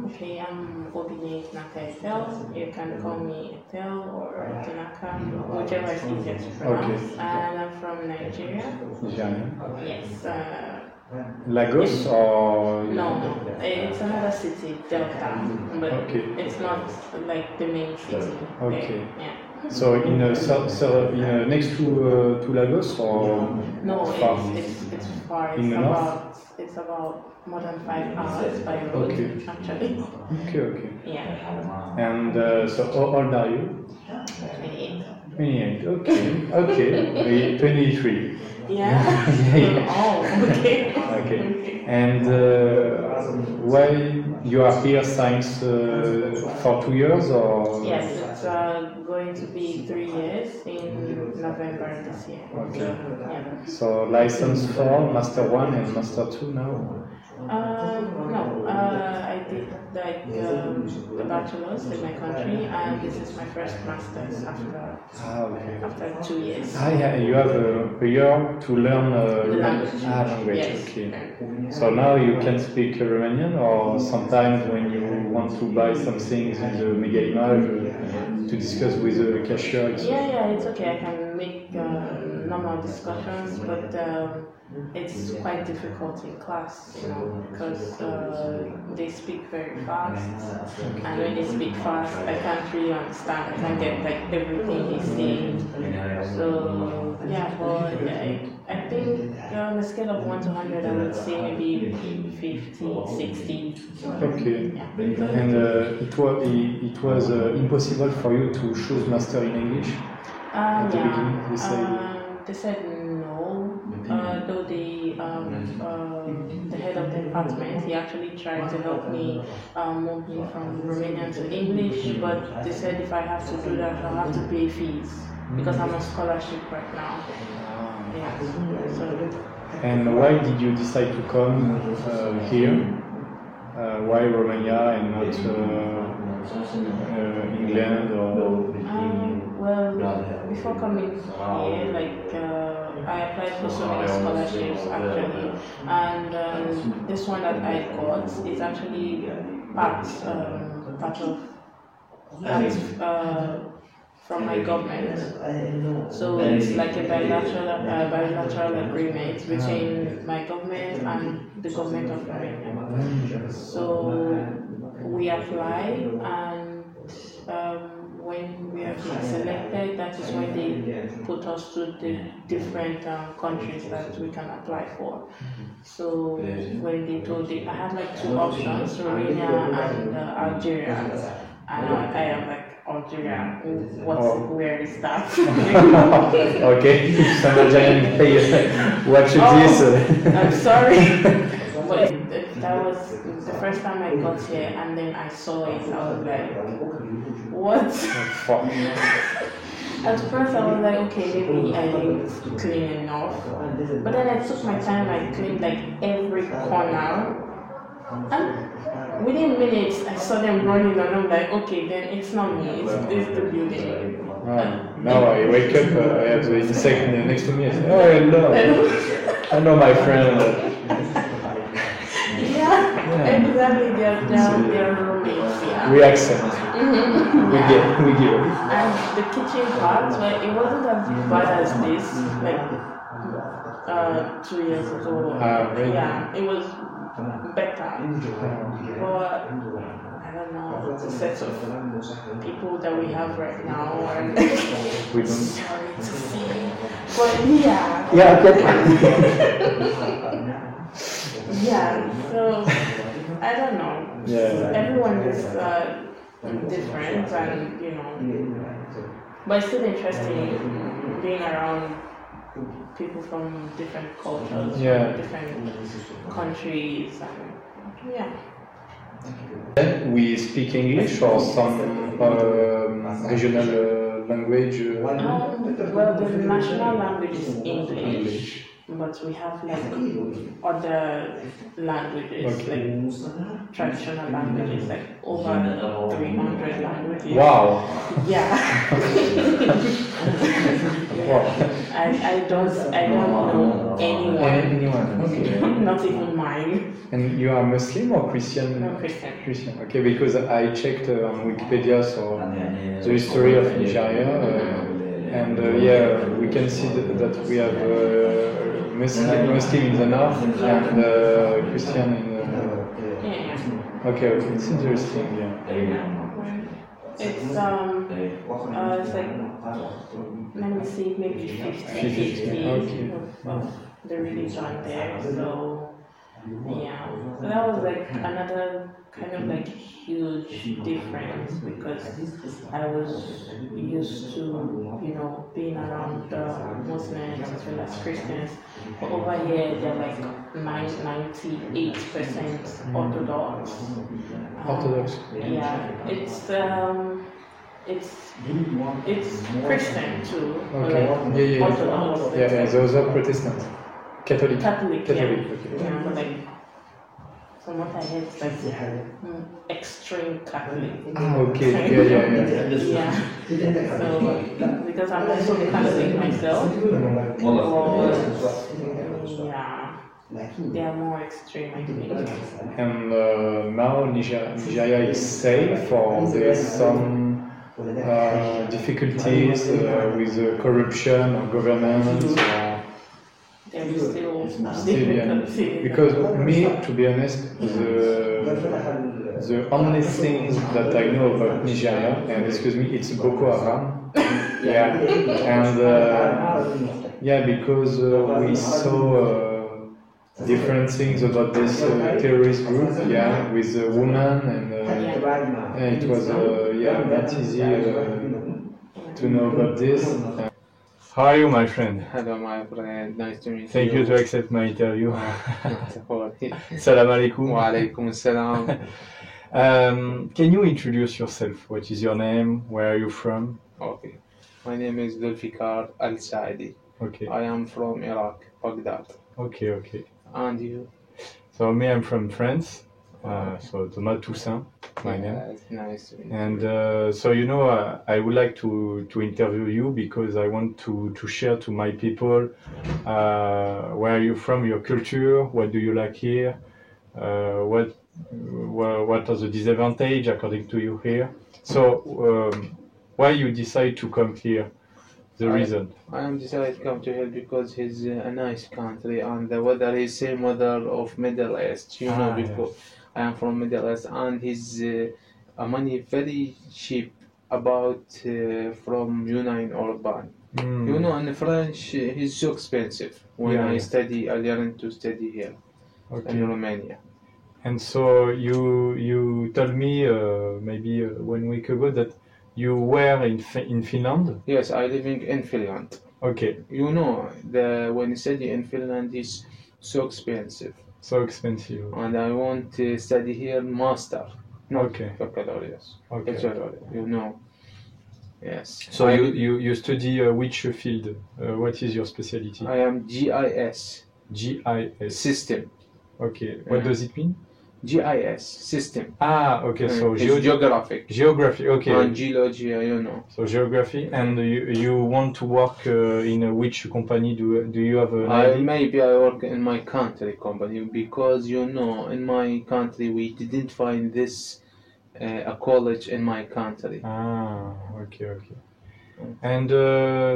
Okay, I'm Obine Naka Etel. You can call me Etel or Tanaka, whichever is easier to pronounce. Okay. And I'm from Nigeria. Nigeria? Yes. Lagos or? No, it's another city, Delta, but it's not like the main city. Okay. Yeah. So next to Lagos or? No, far? It's far. In the north? It's about more than 5 hours by road, actually. Okay. Yeah. And so how old are you? 28. 28. Okay. 23. Yeah. Oh, okay. Okay. And why you are here since for 2 years or? Yes, it's going to be 3 years in November this year. Okay. Yeah. So license for Master 1 and Master 2 now? No, I did like the bachelor's in my country, and this is my first master's after 2 years. Yeah, you have a year to learn language. Language. Yes. Okay. So now you can speak Romanian, or sometimes when you want to buy some things in the Mega Image to discuss with the cashier. Yeah, it's okay. I can make normal discussions, but it's quite difficult in class, because they speak very fast, and when they speak fast, I can't really understand. I can't get like everything he's saying. So yeah, but I think on a scale of 1 to 100, I would say maybe 50, 60. Okay. Yeah. And it was impossible for you to choose master in English at the beginning. They said no. Though the head of the department, he actually tried to help me move me from Romanian to English, but they said if I have to do that, I'll have to pay fees because I'm on scholarship right now. Yeah. So. And why did you decide to come here? Why Romania and not England or? Well, before coming here, I applied for so many scholarships actually, and this one that I got is actually part from my government. So it's like a bilateral agreement between my government and the government of Romania. So we apply, and when we are being selected, that is when they put us to the different countries that we can apply for. So when they told me, I had like 2 options, Romania and Algeria, and I am like, Algeria. What's where is that? Okay, some Algerian players watch this. I'm sorry, but that was the first time I got here, and then I saw it. I was like, what? At first, I was like, okay, maybe I didn't clean enough. But then I took my time. I cleaned like every corner. And within minutes, I saw them running, and I'm like, okay, then it's not me, it's the building. Now I wake up, I have the insect next to me, I say, oh, hello. Hello, my friend. Yeah, exactly, they're roommates, yeah. We accept. We give it. And the kitchen part, well, it wasn't as bad as this, like 2 years ago. Really? Yeah, it was better. But I don't know, the set of people that we have right now are we don't. sorry to say. But yeah. Yeah, okay. Yeah, so I don't know. Yeah. Everyone is different, and you know, but it's still interesting being around people from different cultures, Yeah. from different countries, and yeah. We speak English or some regional language? Well, the national language is English. But we have like other languages, like traditional languages, like over 300 languages. Wow! Yeah. I don't know anyone. Okay. Not even mine. And you are Muslim or Christian? No, Christian. Christian. Okay, because I checked on Wikipedia so the history of Nigeria, and yeah, we can see that we have Muslim in the north and Christian in the. Yeah. Okay, it's interesting. Yeah. It's like, let me see, maybe 50 Okay. of the religion there. So yeah, so that was like another kind of like huge difference, because I was used to, you know, being around Muslims as well as Christians. But over here, they're like 98% Orthodox. Orthodox. Yeah, it's Christian too. Okay. Like Yeah. Orthodox. Yeah, those are Protestant. Catholic. Catholic, Catholic. yeah. Okay. Yeah, but like from what I heard, it's like extreme Catholic. Okay. Yeah. Yeah. So because I'm also Catholic myself, yeah, they are more extreme, I think. And now Nigeria is safe, or there is some difficulties with corruption or government? Or There's still difficulties. Because me, to be honest, the only thing that I know about Nigeria, and excuse me, it's Boko Haram. Yeah, and yeah, because we saw different things about this terrorist group, yeah, with a woman, and it was not easy to know about this. How are you, my friend? Hello, my friend. Nice to meet you. Thank you to accept my interview. Salam alaikum. Wa alaikum salam. Can you introduce yourself? What is your name? Where are you from? Okay. My name is Zulfikar Al-Saidi. Okay. I am from Iraq, Baghdad. Okay. And you? So me, I'm from France. So Thomas Toussaint, my name. Nice to meet you. And so you know, I would like to interview you because I want to share to my people where are you from, your culture, what do you like here, what are the disadvantages according to you here. So why you decide to come here? The reason? I am decided to come to here because it's a nice country and the weather is same weather of Middle East. You know, because I am from Middle East and his money very cheap about from Union Urban. You know, in French, he's so expensive. When I learned to study here in Romania. And so you told me maybe 1 week ago that You were in Finland? Yes, I living in Finland. Okay. You know, when you study in Finland is so expensive. So expensive. And I want to study here master, not Okay. baccalaureate. Okay. Bachelor, you know. Yes. So you study which field? What is your specialty? I am GIS. GIS. System. Okay. What does it mean? GIS system. Ah, okay. So it's geographic. Geography. Okay. And geology, you know. So geography, and you want to work in which company? Do you have an idea? Maybe I work in my country company because you know in my country we didn't find this a college in my country. Ah, okay. And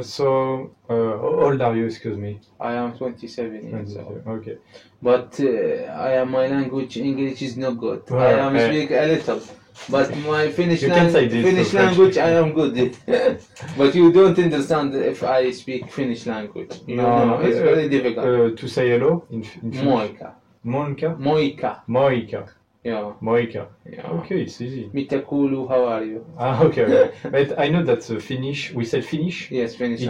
so, how old are you? Excuse me. I am 27 years old. Okay. But my language English is not good. Well, I am speak a little, but my Finnish You can say this Finnish for language French. I am good at. But you don't understand if I speak Finnish language. You know, it's very difficult. To say hello in Finnish. Moika. Moika. Moika. Moika. Yeah. Moika. Yeah. Okay, it's easy. Mitä kuuluu? How are you? Ah, okay. But I know that Finnish. We said Finnish. Yes, Finnish.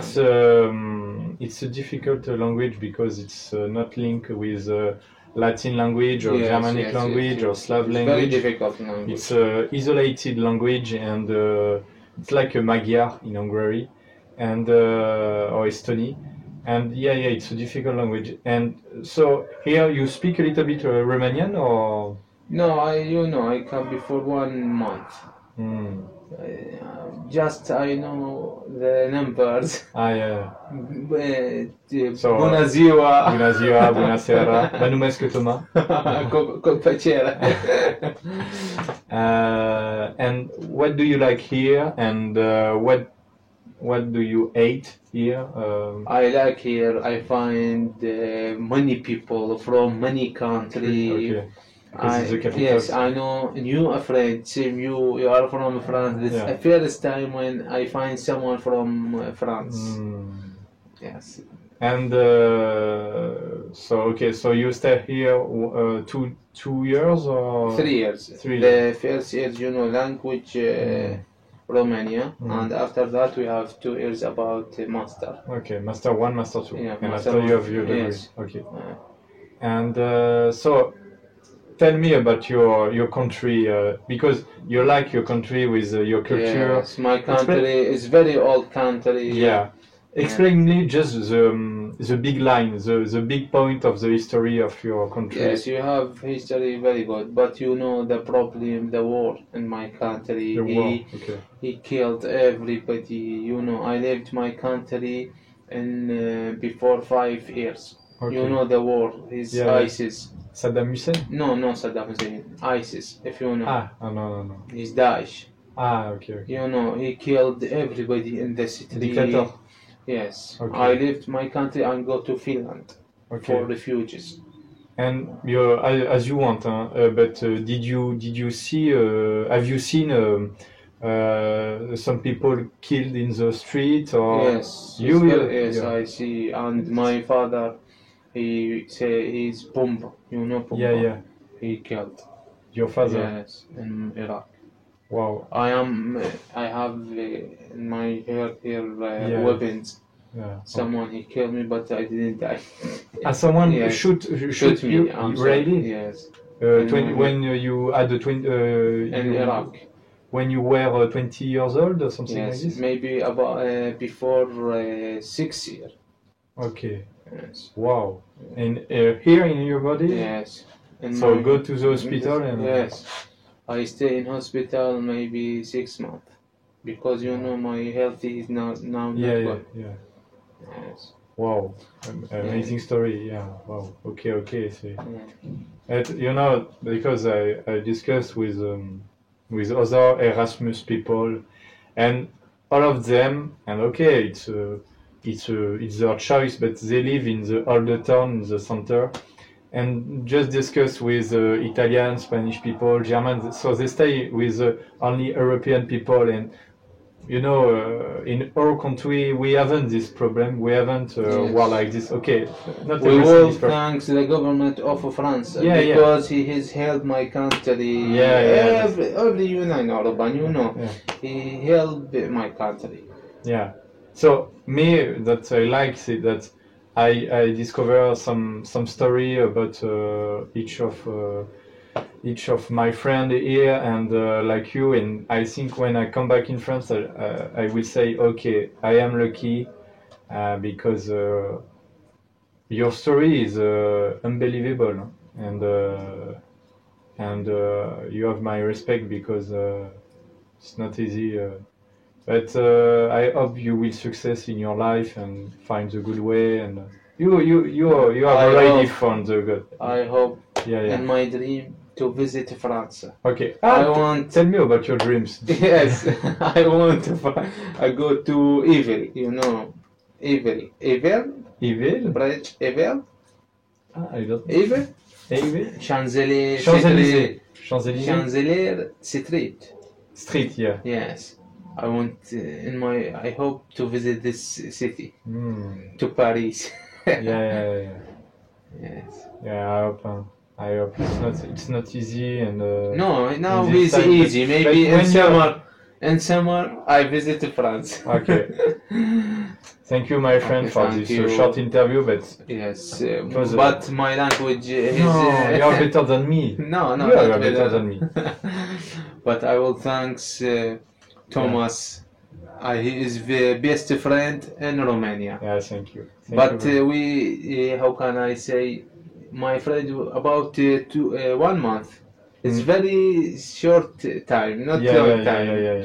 It's a difficult language because it's not linked with Latin language or Germanic language or Slav language. Very difficult language. It's isolated language, and it's like a Magyar in Hungary, and or Estonia. And it's a difficult language. And so here you speak a little bit Romanian, or? No, I come before 1 month. Just I know the numbers. Bună ziua. Bună ziua, bună seara. Mă numesc Thomas. Plăcere. And what do you like here? And what do you hate here? I like here. I find many people from many countries. Okay. It's the capital. Yes, I know. You a friend. Same you are from France. This is the first time when I find someone from France. Yes. And so you stay here 2 years or 3 years. 3 The first year, language Romania, and after that we have 2 years about master. Okay, master 1, master 2, Yeah, and master after you one. have your degree. Yes. Okay. And so, tell me about your country, because you like your country with your culture. Yes, my country is very old country. Yeah. Explain me just the big line, the big point of the history of your country. Yes, you have history very good, but you know the problem, the war in my country. The war, okay. He killed everybody. You know, I left my country in before 5 years. Okay. You know the war, ISIS. Saddam Hussein? No, Saddam Hussein. ISIS, if you know. No. He's Daesh. Okay. You know, he killed everybody in the city. Dictator. Yes. Okay. I left my country and go to Finland for refugees. And as you want, but did you see? Have you seen some people killed in the street? Or Yes. Yes, I see. And my father, he say he's bomb. You know bomb. Yeah. He killed. Your father? Yes, in Iraq. Wow. I have in my head here weapons. Yeah. Someone he killed me, but I didn't die. Someone shoot me. you? I'm sorry. Really? Yes. When you had in Iraq. When you were 20 years old or something like this? Maybe about before 6 years. Okay. Yes. Wow. And here in your body? Yes. So go to the hospital and... Yes. I stay in hospital maybe 6 months because you know my health is now not good. Yeah. Yes. Wow. Amazing story. Yeah. Wow. Okay. So, you know, because I discussed with other Erasmus people, and all of them, and okay, it's their choice, but they live in the older town in the center, and just discuss with Italian, Spanish people, German, so they stay with only European people, and you know, in our country we haven't this problem. We haven't war like this. Okay, not we everything will is perfect. thank the government of France Yeah, because he has helped my country. Every Union European, you know, he helped my country. Yeah. So me that I like is that I discover some story about each of my friend here and like you, and I think when I come back in France I will say, okay, I am lucky because your story is unbelievable, and you have my respect because it's not easy. But I hope you will success in your life and find the good way, and you have already found the good. I hope Yeah. in my dream to visit France. Okay. Tell me about your dreams. Yes, I want to go to Evil, you know, Evil, Bridge, Evil. I don't know. Evil. Champs-Élysées. Champs-Élysées Street. Yeah. Yes. I want I hope to visit this city. To Paris. Yeah. Yes. Yeah, I hope it's not easy, and no, now it's easy. Maybe in summer I visit France. Okay. Thank you, my friend, for this short interview. But yes, because, but my language is. No, you are better than me. No, you are better than me. But I will thanks Thomas. He is the best friend in Romania. Yeah, thank you. We, how can I say, my friend, about 1 month. It's very short time, not long time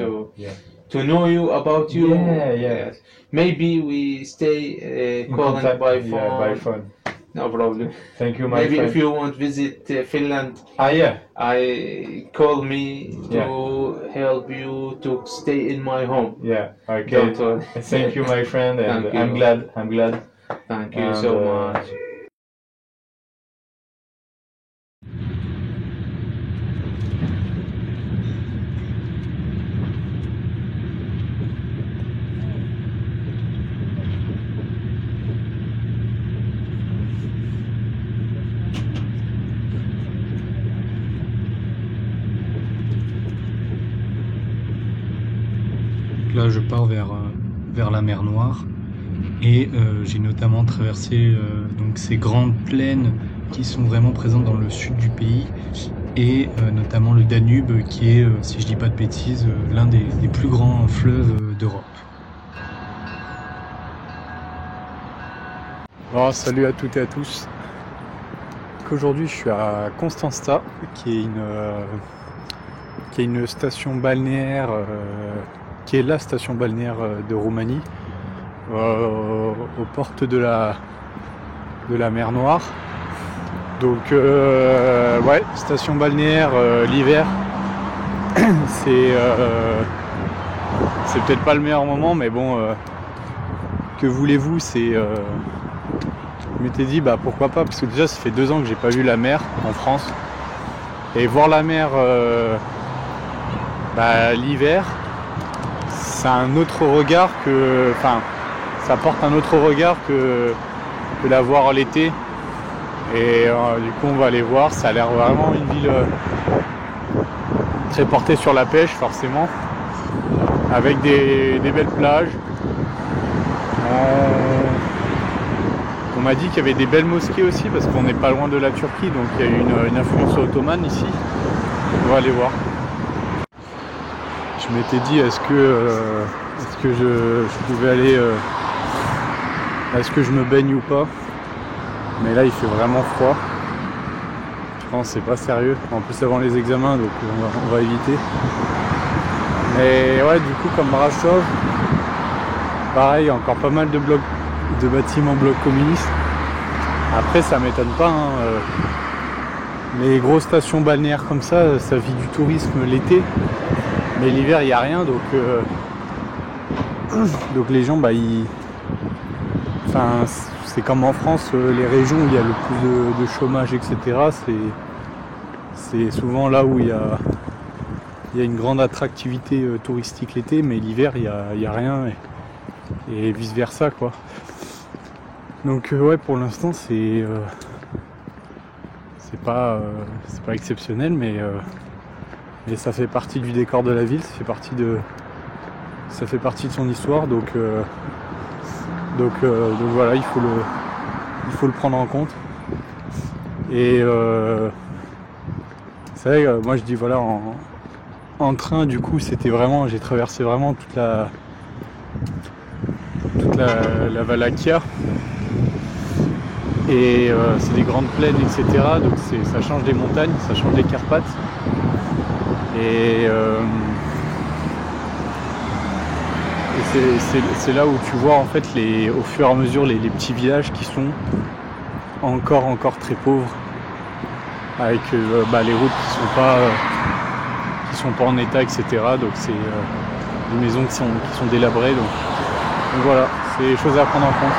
to know you about you. Yeah. Maybe we stay calling by phone. Yeah, by phone. No problem. Thank you, my Maybe friend. if you want visit Finland, yeah. I call me to help you to stay in my home. Yeah. Okay. Don't worry. Thank you, my friend, and Thank I'm you. glad. Thank you so much. Là, je pars vers la mer Noire et j'ai notamment traversé donc ces grandes plaines qui sont vraiment présentes dans le sud du pays et notamment le Danube qui est, si je dis pas de bêtises, l'un des plus grands fleuves d'Europe. Bon, salut à toutes et à tous. Aujourd'hui, je suis à Constanța, qui est une station balnéaire, qui est la station balnéaire de Roumanie, aux portes de la mer Noire. Donc, ouais, station balnéaire l'hiver, c'est peut-être pas le meilleur moment, mais bon, que voulez-vous, c'est. Je m'étais dit bah pourquoi pas, parce que déjà ça fait 2 ans que j'ai pas vu la mer en France, et voir la mer l'hiver, c'est un autre regard que, enfin, ça porte un autre regard que la voir l'été, et du coup on va aller voir. Ça a l'air vraiment une ville très portée sur la pêche forcément, avec des belles plages. On m'a dit qu'il y avait des belles mosquées aussi, parce qu'on n'est pas loin de la Turquie, donc il y a une influence ottomane ici. On va aller voir. Je m'étais dit est-ce que je pouvais aller, est-ce que je me baigne ou pas, mais là il fait vraiment froid. Je pense que c'est pas sérieux, en plus avant les examens, donc on va éviter. Mais ouais, du coup comme Brasov, pareil, encore pas mal de bâtiments blocs communistes. Après ça m'étonne pas, hein, les grosses stations balnéaires comme ça vit du tourisme l'été, mais l'hiver il n'y a rien, donc les gens enfin c'est comme en France, les régions où il y a le plus de chômage, etc., c'est souvent là où il y il y a une grande attractivité touristique l'été, mais l'hiver il y a rien et vice versa quoi. Donc ouais, pour l'instant c'est pas exceptionnel, mais ça fait partie du décor de la ville, ça fait partie de son histoire, donc voilà, il faut le prendre en compte. Et c'est vrai, moi je dis voilà, en train du coup c'était vraiment, j'ai traversé vraiment toute la Valachia, et c'est des grandes plaines, etc. Donc ça change des montagnes, ça change des Carpates, et c'est là où tu vois en fait au fur et à mesure les petits villages qui sont encore très pauvres, avec les routes qui sont pas en état, etc. Donc c'est des maisons qui sont délabrées, donc voilà, c'est des choses à prendre en compte.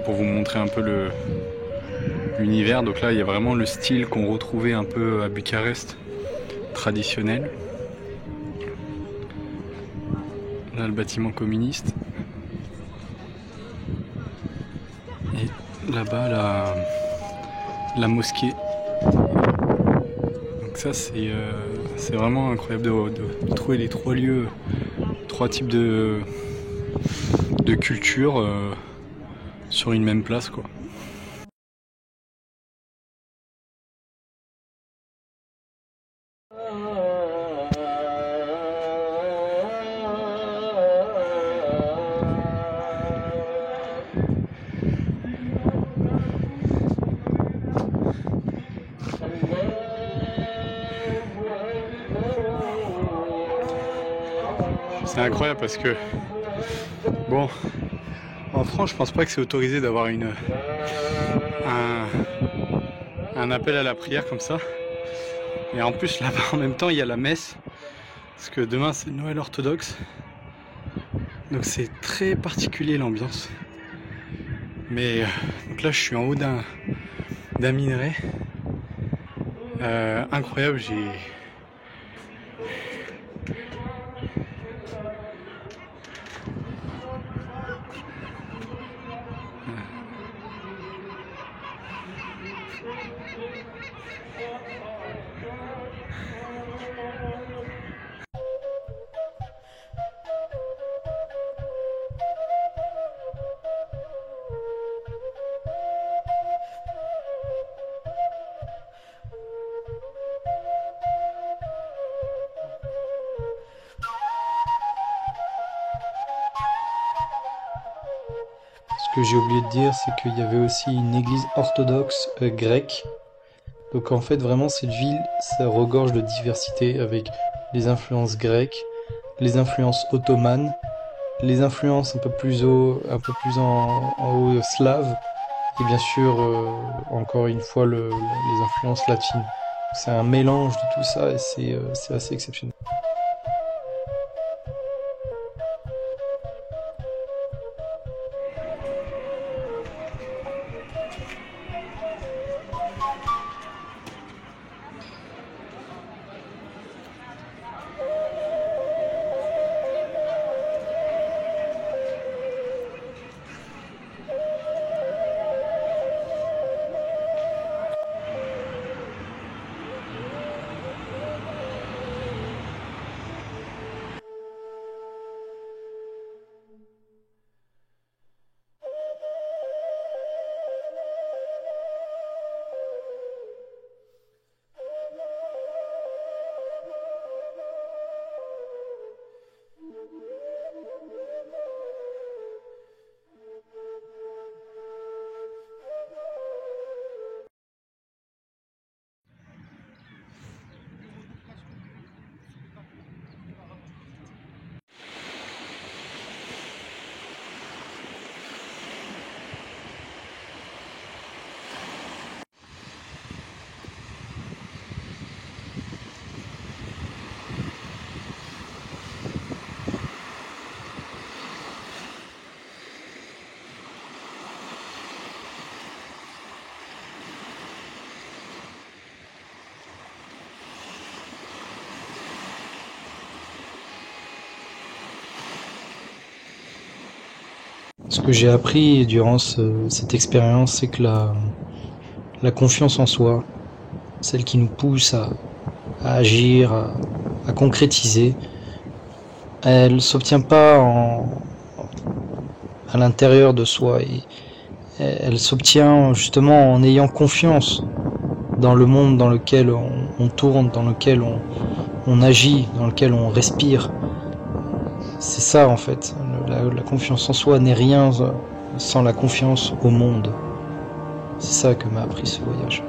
Pour vous montrer un peu l'univers, donc là il y a vraiment le style qu'on retrouvait un peu à Bucarest, traditionnel. Là le bâtiment communiste, et là-bas la mosquée. Donc ça c'est vraiment incroyable de trouver les trois lieux, trois types de culture sur une même place quoi. C'est incroyable parce que bon, en France, je pense pas que c'est autorisé d'avoir un appel à la prière comme ça. Et en plus, là-bas, en même temps, il y a la messe. Parce que demain, c'est Noël orthodoxe. Donc c'est très particulier l'ambiance. Mais donc là, je suis en haut d'un minerai. Incroyable, Ce que j'ai oublié de dire, c'est qu'il y avait aussi une église orthodoxe grecque. Donc en fait, vraiment, cette ville, ça regorge de diversité avec les influences grecques, les influences ottomanes, les influences un peu plus en haut slaves, et bien sûr, encore une fois, les influences latines. C'est un mélange de tout ça et c'est assez exceptionnel. Ce que j'ai appris durant cette expérience, c'est que la confiance en soi, celle qui nous pousse à agir, à concrétiser, elle s'obtient pas à l'intérieur de soi. Elle s'obtient justement en ayant confiance dans le monde dans lequel on tourne, dans lequel on agit, dans lequel on respire. C'est ça en fait, la confiance en soi n'est rien sans la confiance au monde. C'est ça que m'a appris ce voyage.